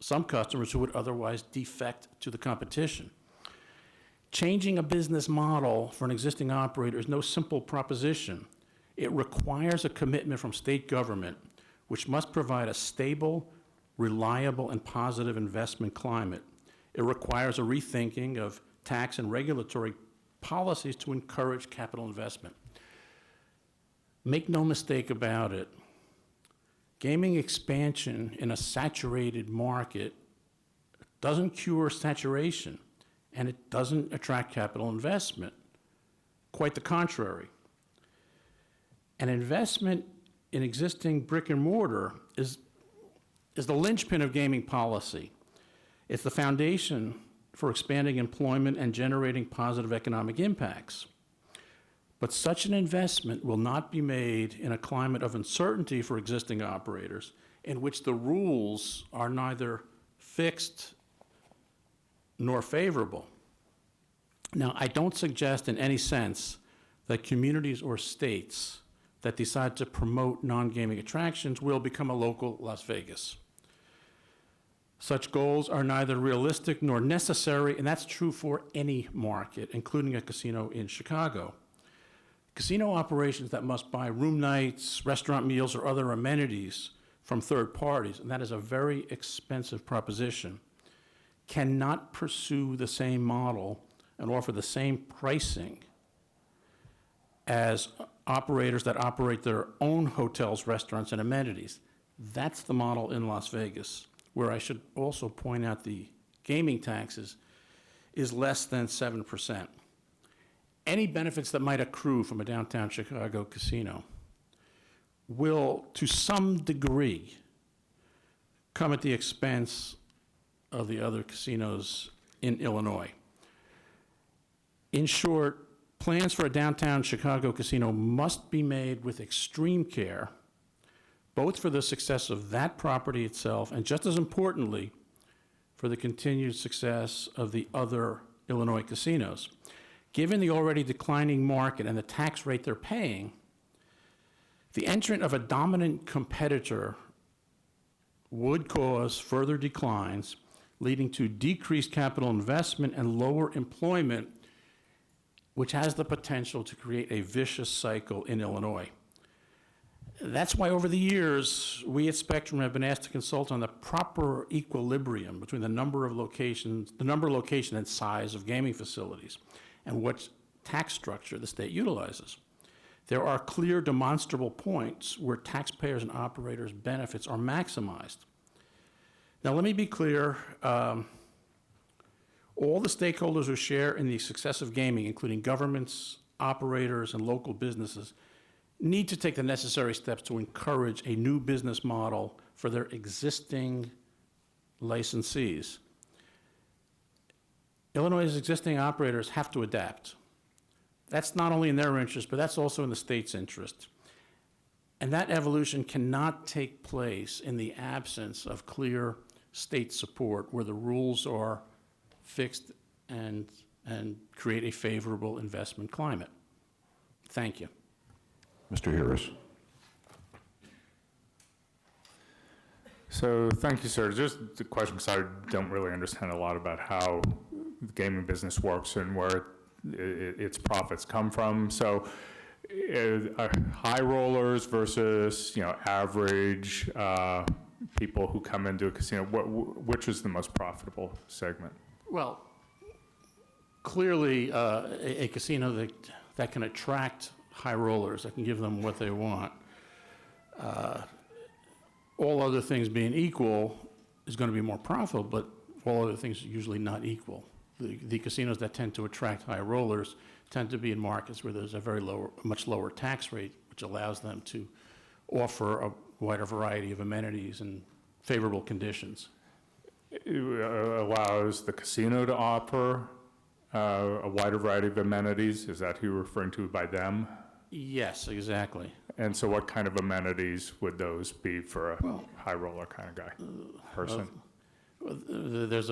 some customers who would otherwise defect to the competition. Changing a business model for an existing operator is no simple proposition. It requires a commitment from state government, which must provide a stable, reliable, and positive investment climate. It requires a rethinking of tax and regulatory policies to encourage capital investment. Make no mistake about it, gaming expansion in a saturated market doesn't cure saturation, and it doesn't attract capital investment. Quite the contrary. An investment in existing brick and mortar is the linchpin of gaming policy. It's the foundation for expanding employment and generating positive economic impacts. But such an investment will not be made in a climate of uncertainty for existing operators, in which the rules are neither fixed nor favorable. Now, I don't suggest in any sense that communities or states that decide to promote non-gaming attractions will become a local Las Vegas. Such goals are neither realistic nor necessary, and that's true for any market, including a casino in Chicago. Casino operations that must buy room nights, restaurant meals, or other amenities from third parties, and that is a very expensive proposition, cannot pursue the same model and offer the same pricing as operators that operate their own hotels, restaurants, and amenities. That's the model in Las Vegas, where I should also point out the gaming taxes is less than 7%. Any benefits that might accrue from a downtown Chicago casino will, to some degree, come at the expense of the other casinos in Illinois. In short, plans for a downtown Chicago casino must be made with extreme care, both for the success of that property itself and, just as importantly, for the continued success of the other Illinois casinos. Given the already declining market and the tax rate they're paying, the entrant of a dominant competitor would cause further declines, leading to decreased capital investment and lower employment, which has the potential to create a vicious cycle in Illinois. That's why over the years, we at Spectrum have been asked to consult on the proper equilibrium between the number, location, and size of gaming facilities, and what tax structure the state utilizes. There are clear demonstrable points where taxpayers and operators' benefits are maximized. Now, let me be clear. All the stakeholders who share in the success of gaming, including governments, operators and local businesses need to take the necessary steps to encourage a new business model for their existing licensees. Illinois' existing operators have to adapt. That's not only in their interest, but that's also in the state's interest. And that evolution cannot take place in the absence of clear state support where the rules are fixed and create a favorable investment climate. Thank you. Mr. Harris. So, thank you, sir. Just a question, because I don't really understand a lot about how the gaming business works and where its profits come from. So, high rollers versus, average people who come into a casino, which is the most profitable segment? Well, clearly, a casino that can attract high rollers, that can give them what they want, all other things being equal, is going to be more profitable, but all other things are usually not equal. The casinos that tend to attract high rollers tend to be in markets where there's a much lower tax rate, which allows them to offer a wider variety of amenities and favorable conditions. It allows the casino to offer a wider variety of amenities. Is that who you're referring to by them? Yes, exactly. And so what kind of amenities would those be for a high roller kind of guy, person? There's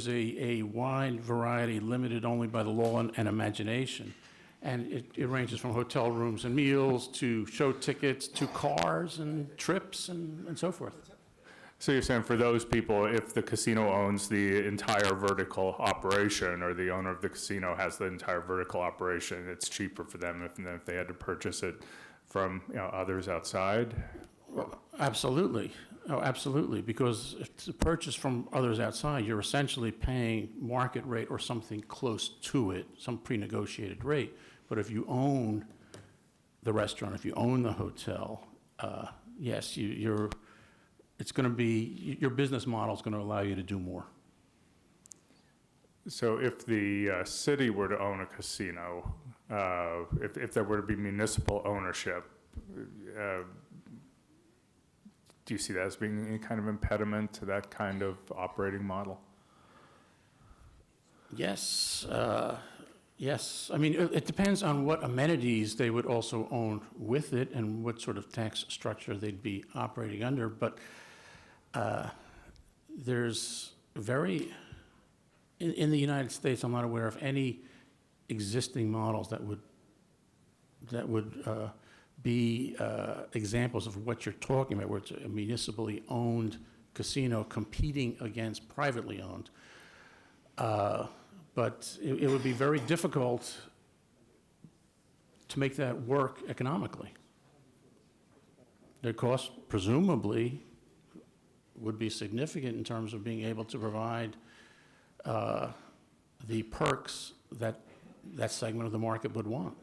a wide variety limited only by the law and imagination. And it ranges from hotel rooms and meals to show tickets to cars and trips and so forth. So you're saying for those people, if the casino owns the entire vertical operation or the owner of the casino has the entire vertical operation, it's cheaper for them than if they had to purchase it from others outside? Well, absolutely. Oh, absolutely. Because if to purchase from others outside, you're essentially paying market rate or something close to it, some pre-negotiated rate. But if you own the restaurant, if you own the hotel, yes, it's going to be, your business model is going to allow you to do more. So if the city were to own a casino, if there were to be municipal ownership, do you see that as being any kind of impediment to that kind of operating model? Yes. Yes. I mean, it depends on what amenities they would also own with it and what sort of tax structure they'd be operating under. But there's in the United States, I'm not aware of any existing models that would be examples of what you're talking about, where it's a municipally owned casino competing against privately owned. But it would be very difficult to make that work economically. The cost, presumably, would be significant in terms of being able to provide the perks that that segment of the market would want.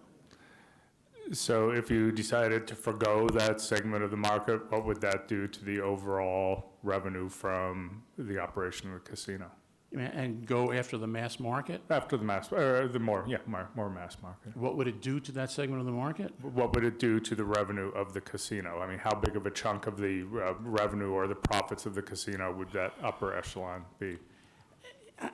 So if you decided to forgo that segment of the market, what would that do to the overall revenue from the operation of the casino? And go after the mass market? After the mass, more mass market. What would it do to that segment of the market? What would it do to the revenue of the casino? I mean, how big of a chunk of the revenue or the profits of the casino would that upper echelon be?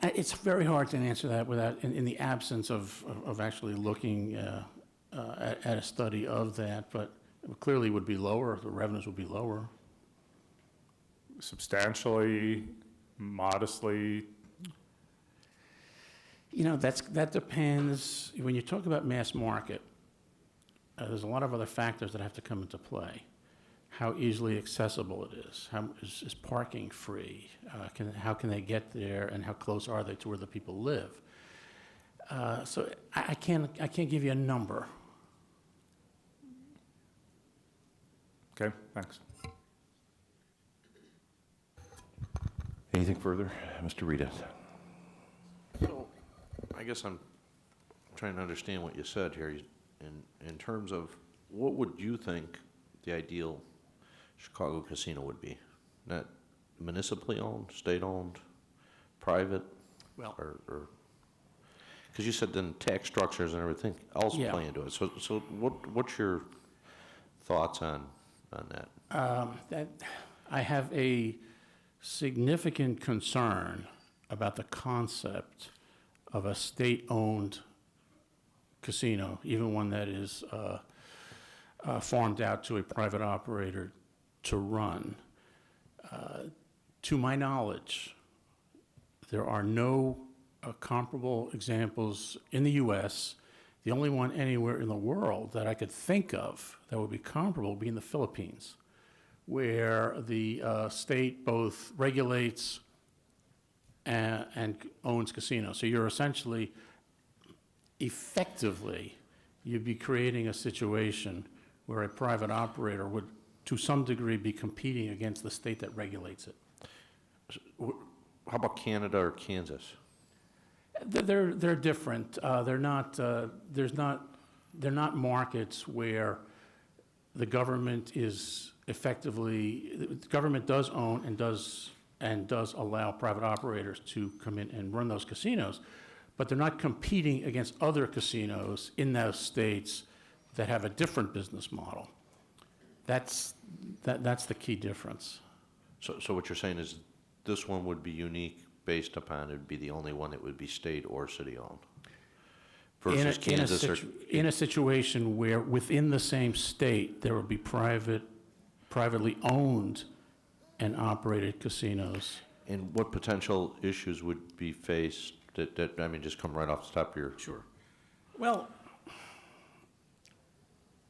It's very hard to answer that without, in the absence of actually looking at a study of that, but it clearly would be lower, the revenues would be lower. Substantially, modestly? That depends. When you talk about mass market, there's a lot of other factors that have to come into play. How easily accessible it is. Is parking free? How can they get there, and how close are they to where the people live? So I can't give you a number. Okay, thanks. Anything further? Mr. Rita? So, I guess I'm trying to understand what you said here. In terms of, what would you think the ideal Chicago casino would be? Not municipally owned, state-owned, private? Well, or Because you said then tax structures and everything else Yeah. play into it. So what's your thoughts on that? That I have a significant concern about the concept of a state-owned casino, even one that is farmed out to a private operator to run. To my knowledge, there are no comparable examples in the U.S. The only one anywhere in the world that I could think of that would be comparable would be in the Philippines, where the state both regulates and owns casinos. So you're essentially, effectively, you'd be creating a situation where a private operator would, to some degree, be competing against the state that regulates it. How about Canada or Kansas? They're different. They're not markets where the government is effectively, the government does own and does allow private operators to come in and run those casinos, but they're not competing against other casinos in those states that have a different business model. That's the key difference. So what you're saying is this one would be unique based upon it would be the only one that would be state or city-owned versus Kansas or... In a situation where within the same state, there would be privately owned and operated casinos. And what potential issues would be faced that, I mean, just come right off the top of your... Sure. Well,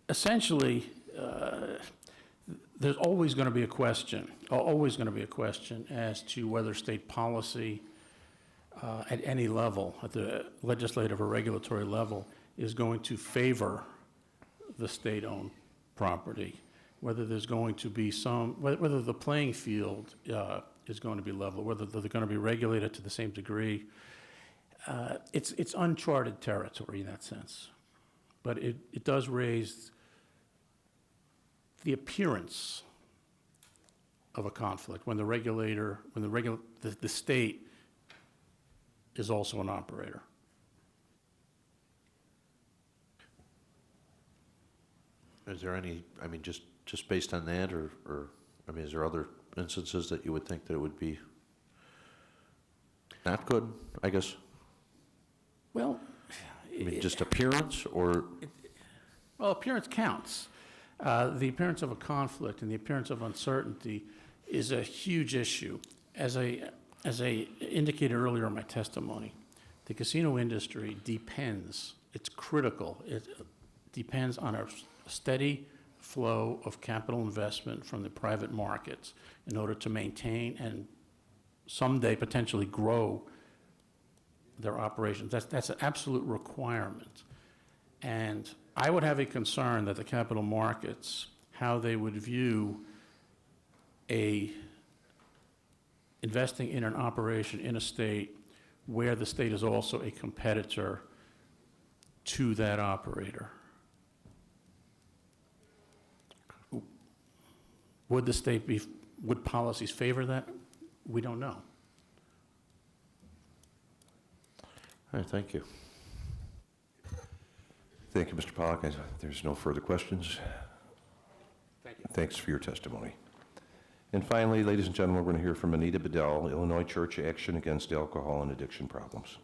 essentially, there's always going to be a question, as to whether state policy at any level, at the legislative or regulatory level, is going to favor the state-owned property, whether there's going to be whether the playing field is going to be level, whether they're going to be regulated to the same degree. It's uncharted territory in that sense, but it does raise the appearance of a conflict when the state is also an operator. Is there any, I mean, just based on that, or, I mean, is there other instances that you would think that it would be not good, I guess? Well, I mean, just appearance, or? Well, appearance counts. The appearance of a conflict and the appearance of uncertainty is a huge issue. As I indicated earlier in my testimony, the casino industry depends, it's critical, it depends on a steady flow of capital investment from the private markets in order to maintain and someday potentially grow their operations. That's an absolute requirement. And I would have a concern that the capital markets, how they would view investing in an operation in a state where the state is also a competitor to that operator. Would policies favor that? We don't know. All right, thank you. Thank you, Mr. Pollack. There's no further questions. Thank you. Thanks for your testimony. And finally, ladies and gentlemen, we're going to hear from Anita Bedell, Illinois Church Action Against Alcohol and Addiction Problems.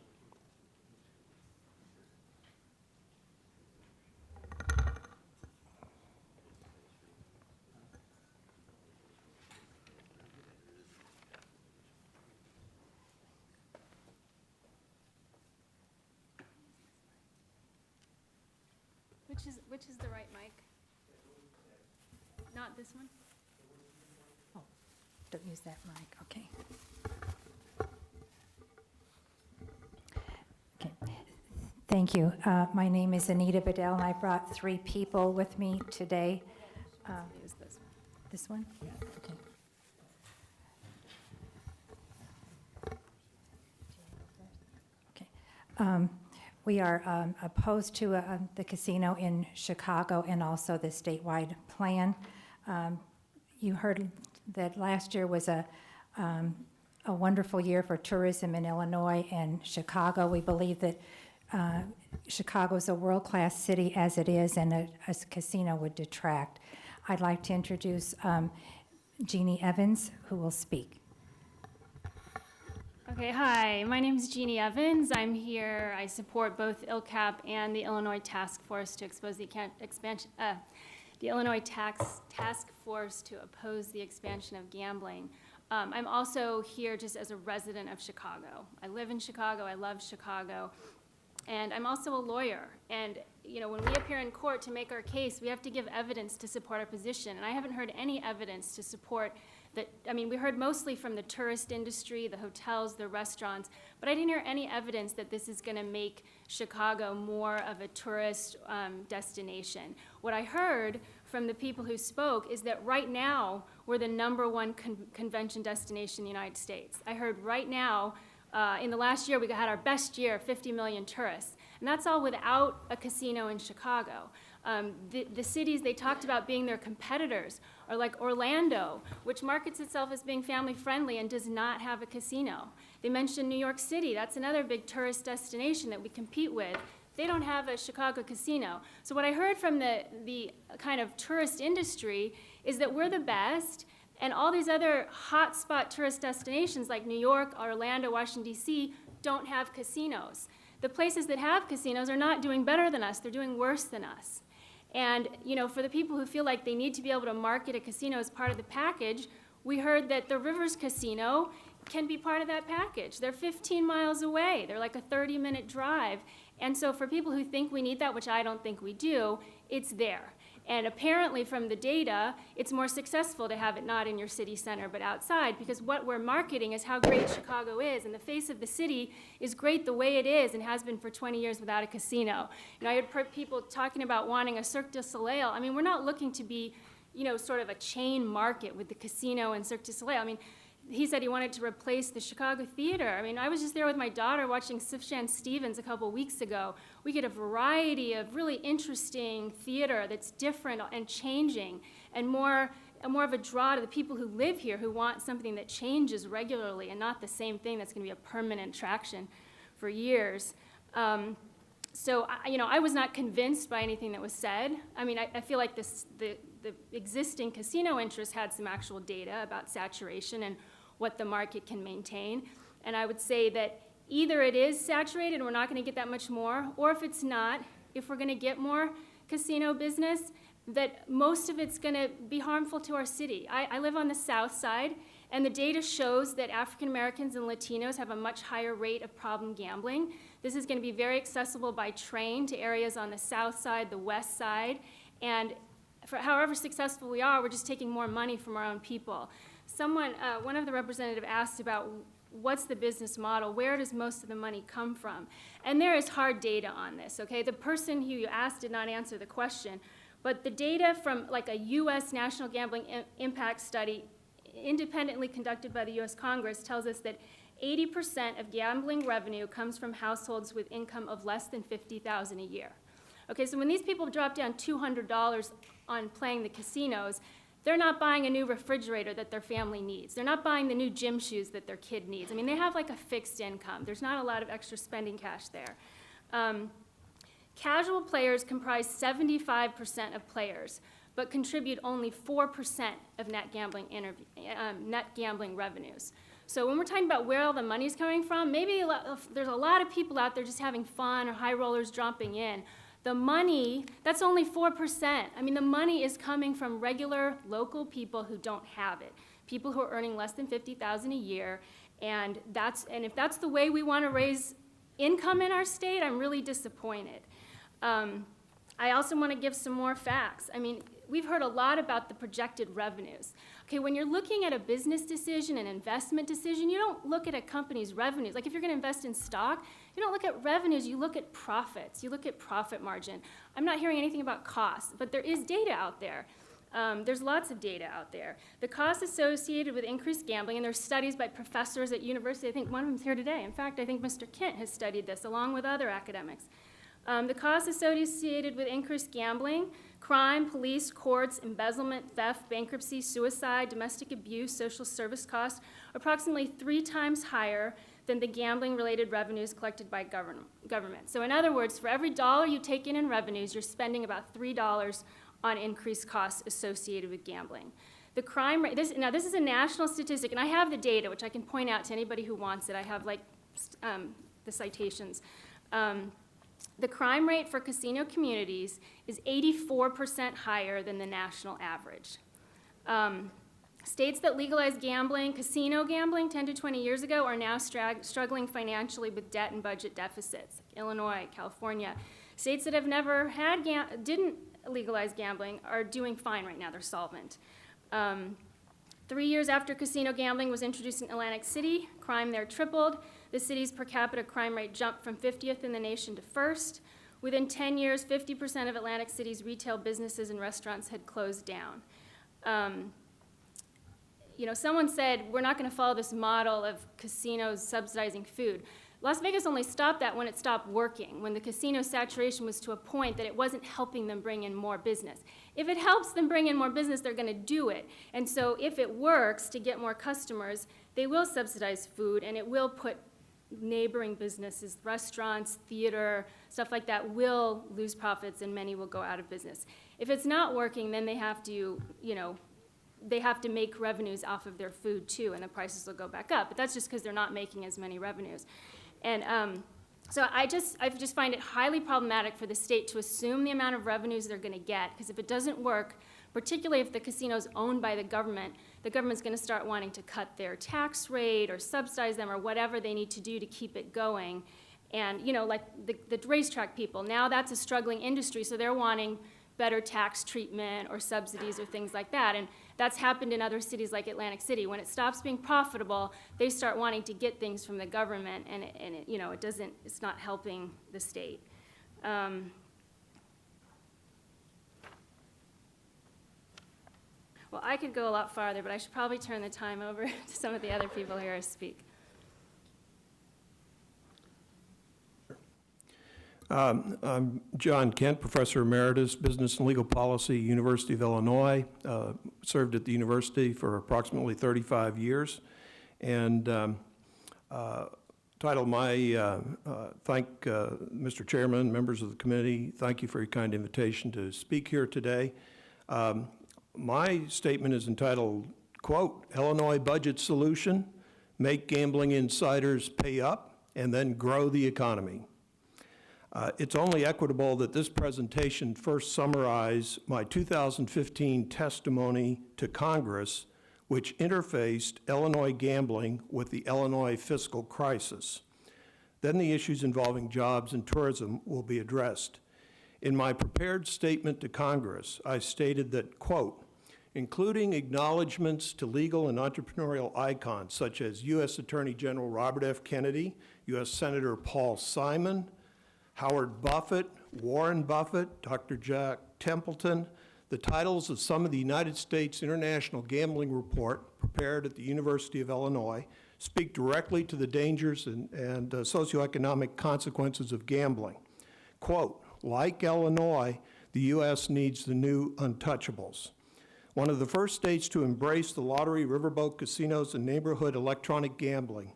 Which is the right mic? Not this one? Oh, don't use that mic, okay. Okay, thank you. My name is Anita Bedell, and I brought 3 people with me today. Use this one. This one? Yeah. Okay. Okay. We are opposed to the casino in Chicago and also the statewide plan. You heard that last year was a wonderful year for tourism in Illinois and Chicago. We believe that Chicago's a world-class city as it is, and a casino would detract. I'd like to introduce Jeannie Evans, who will speak. Okay, hi, my name is Jeannie Evans. I'm here, I support both ILCAP and the Illinois Task Force to expose the expansion, the Illinois Task Force to oppose the expansion of gambling. I'm also here just as a resident of Chicago. I live in Chicago, I love Chicago, and I'm also a lawyer. And you know, when we appear in court to make our case, we have to give evidence to support our position. And I haven't heard any evidence to support that. I mean, we heard mostly from the tourist industry, the hotels, the restaurants, but I didn't hear any evidence that this is gonna make Chicago more of a tourist destination. What I heard from the people who spoke is that right now, we're the #1 convention destination in the United States. I heard right now, in the last year, we had our best year, 50 million tourists. And that's all without a casino in Chicago. The cities they talked about being their competitors are like Orlando, which markets itself as being family friendly and does not have a casino. They mentioned New York City. That's another big tourist destination that we compete with. They don't have a Chicago casino. So what I heard from the kind of tourist industry is that we're the best, and all these other hotspot tourist destinations like New York, Orlando, Washington, D.C. don't have casinos. The places that have casinos are not doing better than us, they're doing worse than us. And you know, for the people who feel like they need to be able to market a casino as part of the package, we heard that the Rivers Casino can be part of that package. They're 15 miles away, they're like a 30-minute drive. And so for people who think we need that, which I don't think we do, it's there. And apparently from the data, it's more successful to have it not in your city center, but outside, because what we're marketing is how great Chicago is, and the face of the city is great the way it is and has been for 20 years without a casino. You know, I heard people talking about wanting a Cirque du Soleil. I mean, we're not looking to be, you know, sort of a chain market with the casino and Cirque du Soleil. I mean, he said he wanted to replace the Chicago Theater. I mean, I was just there with my daughter watching Sufjan Stevens a couple weeks ago. We get a variety of really interesting theater that's different and changing, and more of a draw to the people who live here who want something that changes regularly and not the same thing that's going to be a permanent attraction for years. So, you know, I was not convinced by anything that was said. I mean, I feel like the existing casino interest had some actual data about saturation and what the market can maintain. And I would say that either it is saturated and we're not going to get that much more, or if it's not, if we're going to get more casino business, that most of it's going to be harmful to our city. I live on the south side, and the data shows that African Americans and Latinos have a much higher rate of problem gambling. This is going to be very accessible by train to areas on the south side, the west side, and for however successful we are, we're just taking more money from our own people. One of the representatives asked about what's the business model, where does most of the money come from? And there is hard data on this, okay? The person who you asked did not answer the question, but the data from like a US National Gambling Impact Study independently conducted by the US Congress tells us that 80% of gambling revenue comes from households with income of less than $50,000 a year. Okay, so when these people drop down $200 on playing the casinos, they're not buying a new refrigerator that their family needs. They're not buying the new gym shoes that their kid needs. I mean, they have like a fixed income. There's not a lot of extra spending cash there. Casual players comprise 75% of players, but contribute only 4% of net gambling revenues. So when we're talking about where all the money's coming from, maybe there's a lot of people out there just having fun or high rollers dropping in. The money, that's only 4%. I mean, the money is coming from regular local people who don't have it, people who are earning less than $50,000 a year, and if that's the way we want to raise income in our state, I'm really disappointed. I also want to give some more facts. I mean, we've heard a lot about the projected revenues. Okay, when you're looking at a business decision, an investment decision, you don't look at a company's revenues. Like if you're going to invest in stock, you don't look at revenues, you look at profits, you look at profit margin. I'm not hearing anything about costs, but there is data out there. There's lots of data out there. The costs associated with increased gambling, and there's studies by professors at university. I think one of them's here today. In fact, I think Mr. Kent has studied this along with other academics. The costs associated with increased gambling, crime, police, courts, embezzlement, theft, bankruptcy, suicide, domestic abuse, social service costs, are approximately 3 times higher than the gambling-related revenues collected by government. So in other words, for every dollar you take in revenues, you're spending about $3 on increased costs associated with gambling. The crime rate, this is a national statistic, and I have the data, which I can point out to anybody who wants it. I have like the citations. The crime rate for casino communities is 84% higher than the national average. States that legalized gambling, casino gambling 10 to 20 years ago, are now struggling financially with debt and budget deficits. Illinois, California. States that have never had didn't legalize gambling are doing fine right now. They're solvent. 3 years after casino gambling was introduced in Atlantic City, crime there tripled. The city's per capita crime rate jumped from 50th in the nation to 1st. Within 10 years, 50% of Atlantic City's retail businesses and restaurants had closed down. You know, someone said, we're not going to follow this model of casinos subsidizing food. Las Vegas only stopped that when it stopped working, when the casino saturation was to a point that it wasn't helping them bring in more business. If it helps them bring in more business, they're going to do it. And so if it works to get more customers, they will subsidize food, and it will put neighboring businesses, restaurants, theater, stuff like that will lose profits, and many will go out of business. If it's not working, then they have to, you know, they have to make revenues off of their food too, and the prices will go back up. But that's just because they're not making as many revenues. And so I just find it highly problematic for the state to assume the amount of revenues they're going to get, because if it doesn't work, particularly if the casino's owned by the government's going to start wanting to cut their tax rate or subsidize them or whatever they need to do to keep it going. And, you know, like the racetrack people, now that's a struggling industry, so they're wanting better tax treatment or subsidies or things like that. And that's happened in other cities like Atlantic City. When it stops being profitable, they start wanting to get things from the government, and it, you know, it's not helping the state. Well, I could go a lot farther, but I should probably turn the time over to some of the other people here to speak. I'm John Kent, Professor Emeritus, Business and Legal Policy, University of Illinois. Served at the university for approximately 35 years. And title my, thank Mr. Chairman, members of the committee, thank you for your kind invitation to speak here today. My statement is entitled, quote, Illinois Budget Solution, Make Gambling Insiders Pay Up and Then Grow the Economy. It's only equitable that this presentation first summarize my 2015 testimony to Congress, which interfaced Illinois gambling with the Illinois fiscal crisis. Then the issues involving jobs and tourism will be addressed. In my prepared statement to Congress, I stated that, quote, including acknowledgments to legal and entrepreneurial icons such as U.S. Attorney General Robert F. Kennedy, U.S. Senator Paul Simon, Howard Buffett, Warren Buffett, Dr. Jack Templeton, the titles of some of the United States International Gambling Report prepared at the University of Illinois speak directly to the dangers and socioeconomic consequences of gambling. Quote, like Illinois, the U.S. needs the new untouchables. One of the first states to embrace the lottery, riverboat casinos, and neighborhood electronic gambling,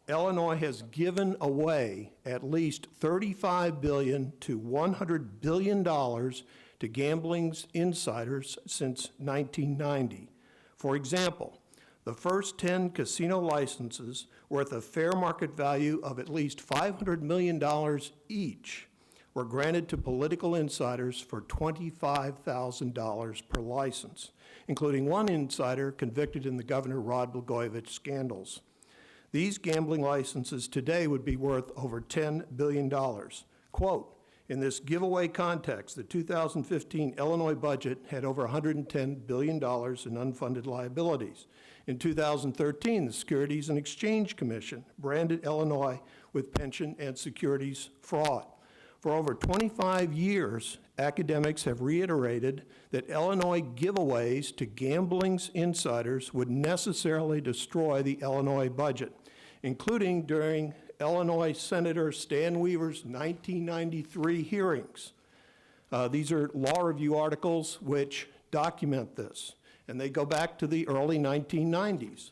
Illinois has given away at least $35 billion to $100 billion to gambling's insiders since 1990. For example, the first 10 casino licenses worth a fair market value of at least $500 million each were granted to political insiders for $25,000 per license, including one insider convicted in the Governor Rod Blagojevich scandals. These gambling licenses today would be worth over $10 billion. Quote, in this giveaway context, the 2015 Illinois budget had over $110 billion in unfunded liabilities. In 2013, the Securities and Exchange Commission branded Illinois with pension and securities fraud. For over 25 years, academics have reiterated that Illinois giveaways to gambling's insiders would necessarily destroy the Illinois budget, including during Illinois Senator Stan Weaver's 1993 hearings. These are law review articles which document this, and they go back to the early 1990s.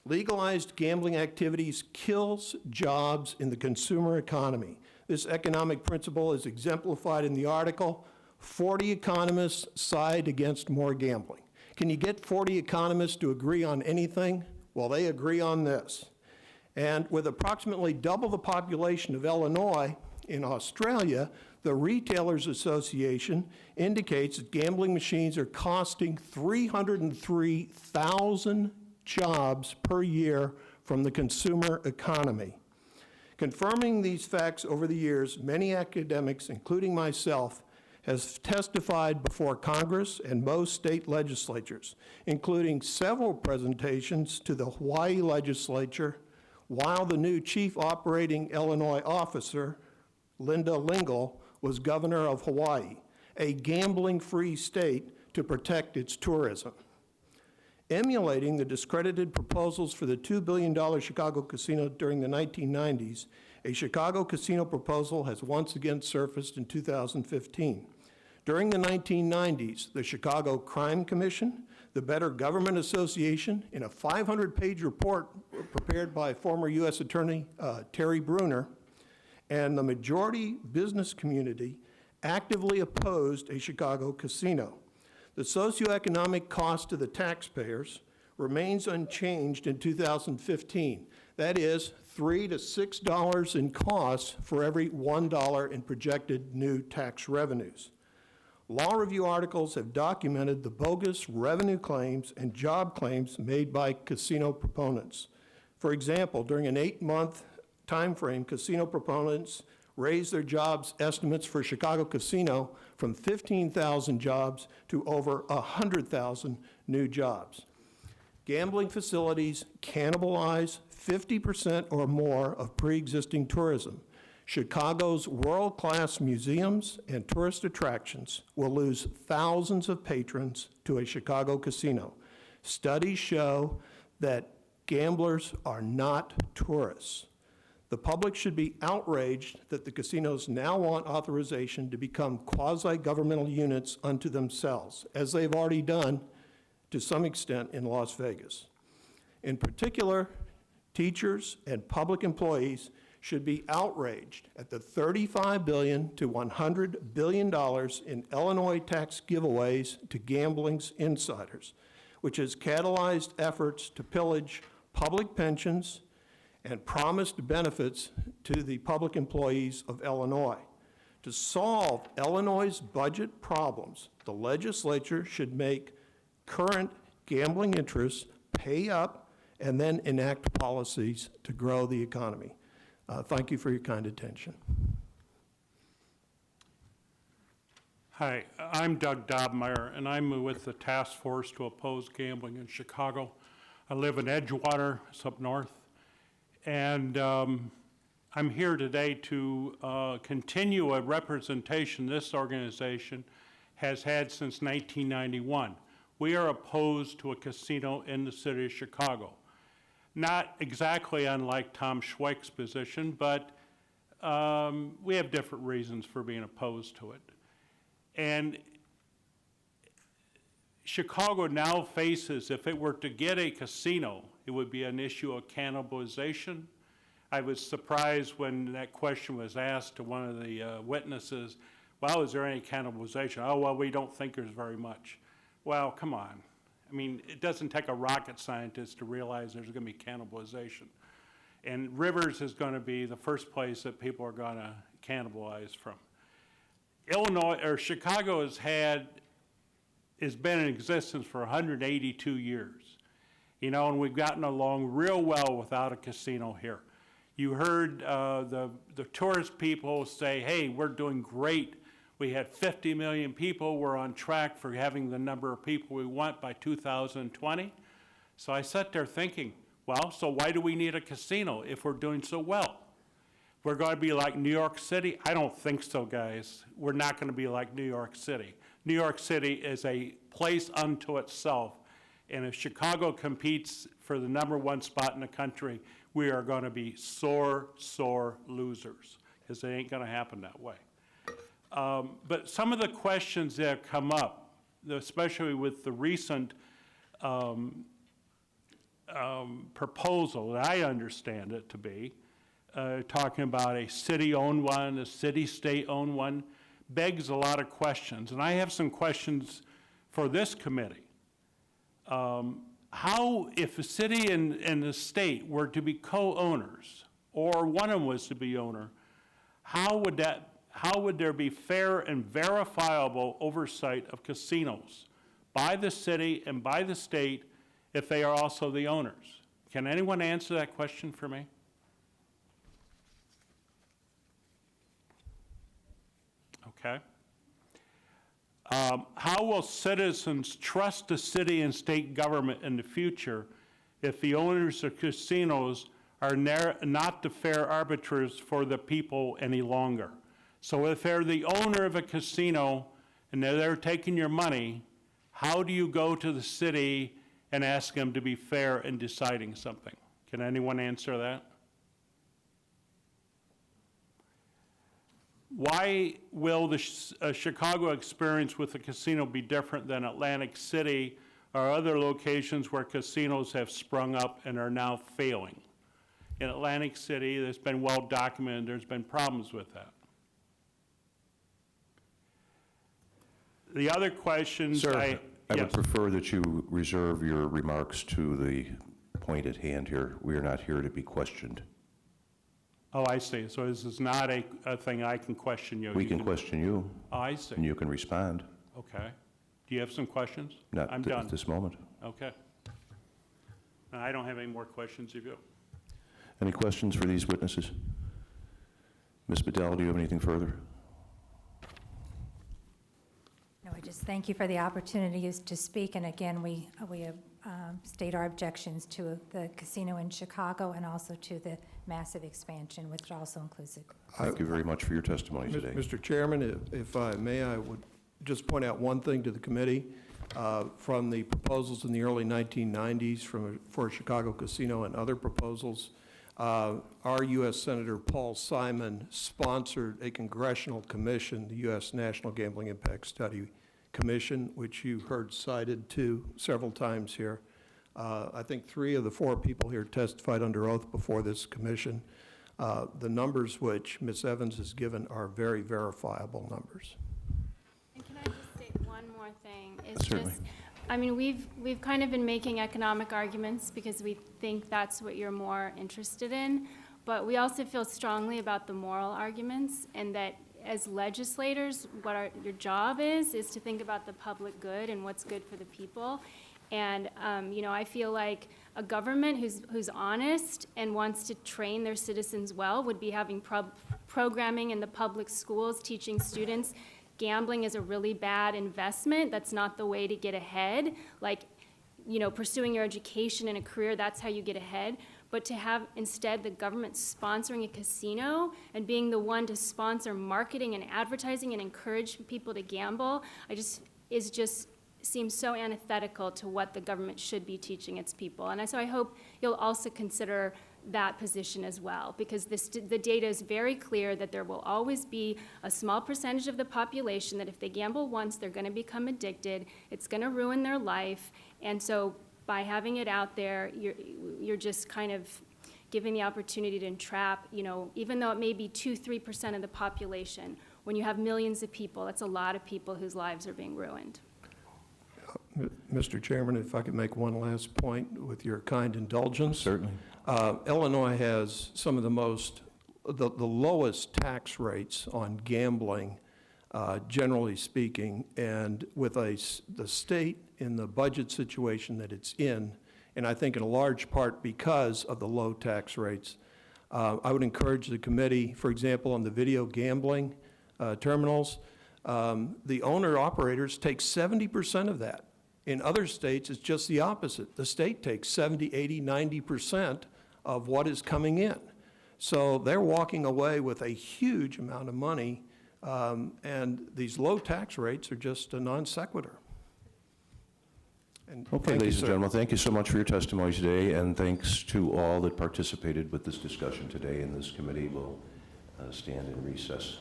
Legalized gambling activities kills jobs in the consumer economy. This economic principle is exemplified in the article, 40 economists side against more gambling. Can you get 40 economists to agree on anything? Well, they agree on this. And with approximately double the population of Illinois, in Australia, the Retailers Association indicates that gambling machines are costing 303,000 jobs per year from the consumer economy. Confirming these facts over the years, many academics, including myself, has testified before Congress and most state legislatures, including several presentations to the Hawaii legislature, while the new chief operating Illinois officer, Linda Lingle, was governor of Hawaii, a gambling-free state to protect its tourism. Emulating the discredited proposals for the $2 billion Chicago casino during the 1990s, a Chicago casino proposal has once again surfaced in 2015. During the 1990s, the Chicago Crime Commission, the Better Government Association, in a 500-page report prepared by former U.S. Attorney Terry Bruner, and the majority business community actively opposed a Chicago casino. The socioeconomic cost to the taxpayers remains unchanged in 2015. That is $3 to $6 in costs for every $1 in projected new tax revenues. Law review articles have documented the bogus revenue claims and job claims made by casino proponents. For example, during an 8-month time frame, casino proponents raised their jobs estimates for Chicago casino from 15,000 jobs to over 100,000 new jobs. Gambling facilities cannibalize 50% or more of pre-existing tourism. Chicago's world-class museums and tourist attractions will lose thousands of patrons to a Chicago casino. Studies show that gamblers are not tourists. The public should be outraged that the casinos now want authorization to become quasi-governmental units unto themselves, as they've already done to some extent in Las Vegas. In particular, teachers and public employees should be outraged at the $35 billion to $100 billion in Illinois tax giveaways to gambling's insiders, which has catalyzed efforts to pillage public pensions and promised benefits to the public employees of Illinois. To solve Illinois' budget problems, the legislature should make current gambling interests pay up and then enact policies to grow the economy. Thank you for your kind attention. Hi, I'm Doug Dobmeyer, and I'm with the Task Force to Oppose Gambling in Chicago. I live in Edgewater, it's up north, and I'm here today to continue a representation this organization has had since 1991. We are opposed to a casino in the city of Chicago. Not exactly unlike Tom Schweik's position, but we have different reasons for being opposed to it. And Chicago now faces, if it were to get a casino, it would be an issue of cannibalization. I was surprised when that question was asked to one of the witnesses, well, is there any cannibalization? Oh, well, we don't think there's very much. Well, come on. I mean, it doesn't take a rocket scientist to realize there's going to be cannibalization. And Rivers is going to be the first place that people are going to cannibalize from. Chicago has been in existence for 182 years. You know, and we've gotten along real well without a casino here. You heard the tourist people say, hey, we're doing great. We had 50 million people. We're on track for having the number of people we want by 2020. So I sat there thinking, well, so why do we need a casino if we're doing so well? We're going to be like New York City? I don't think so, guys. We're not going to be like New York City. New York City is a place unto itself. And if Chicago competes for the #1 spot in the country, we are going to be sore, sore losers, because it ain't going to happen that way. But some of the questions that have come up, especially with the recent proposal, that I understand it to be, talking about a city-owned one, a city-state-owned one, begs a lot of questions. And I have some questions for this committee. How, if a city and the state were to be co-owners, or one of them was to be owner, how would there be fair and verifiable oversight of casinos by the city and by the state if they are also the owners? Can anyone answer that question for me? Okay. How will citizens trust the city and state government in the future if the owners of casinos are not the fair arbiters for the people any longer? So if they're the owner of a casino and they're taking your money, how do you go to the city and ask them to be fair in deciding something? Can anyone answer that? Why will the Chicago experience with the casino be different than Atlantic City or other locations where casinos have sprung up and are now failing? In Atlantic City, there's been well documented, there's been problems with that. The other questions Sir, I yes. would prefer that you reserve your remarks to the point at hand here. We are not here to be questioned. Oh, I see. So this is not a thing I can question you. We can question you. Oh, I see. And you can respond. Okay. Do you have some questions? Not I'm done. at this moment. Okay. I don't have any more questions of you. Any questions for these witnesses? Ms. Bedell, do you have anything further? No, I just thank you for the opportunity to speak, and again, we state our objections to the casino in Chicago and also to the massive expansion, which also includes it. Thank you very much for your testimony today. Mr. Chairman, if I may, I would just point out one thing to the committee. From the proposals in the early 1990s for a Chicago casino and other proposals, our U.S. Senator Paul Simon sponsored a congressional commission, the U.S. National Gambling Impact Study Commission, which you heard cited to several times here. I think 3 of the 4 people here testified under oath before this commission. The numbers which Ms. Evans has given are very verifiable numbers. And can I just say one more thing? It's Certainly. just, I mean, we've kind of been making economic arguments because we think that's what you're more interested in, but we also feel strongly about the moral arguments, and that as legislators, what your job is to think about the public good and what's good for the people. And, you know, I feel like a government who's honest and wants to train their citizens well would be having programming in the public schools, teaching students gambling is a really bad investment. That's not the way to get ahead. Like, you know, pursuing your education and a career, that's how you get ahead. But to have instead the government sponsoring a casino and being the one to sponsor marketing and advertising and encourage people to gamble, seems so antithetical to what the government should be teaching its people. And so I hope you'll also consider that position as well, because the data is very clear that there will always be a small percentage of the population that if they gamble once, they're going to become addicted. It's going to ruin their life. And so by having it out there, you're just kind of giving the opportunity to entrap, you know, even though it may be 2-3% of the population, when you have millions of people, that's a lot of people whose lives are being ruined. Mr. Chairman, if I could make one last point with your kind indulgence. Certainly. Illinois has some of the lowest tax rates on gambling, generally speaking, and with the state in the budget situation that it's in, and I think in a large part because of the low tax rates, I would encourage the committee, for example, on the video gambling terminals, the owner-operators take 70% of that. In other states, it's just the opposite. The state takes 70, 80, 90% of what is coming in. So they're walking away with a huge amount of money, and these low tax rates are just a non sequitur. Okay, ladies and gentlemen, thank you so much for your testimony today, and thanks to all that participated with this discussion today, and this committee will stand in recess.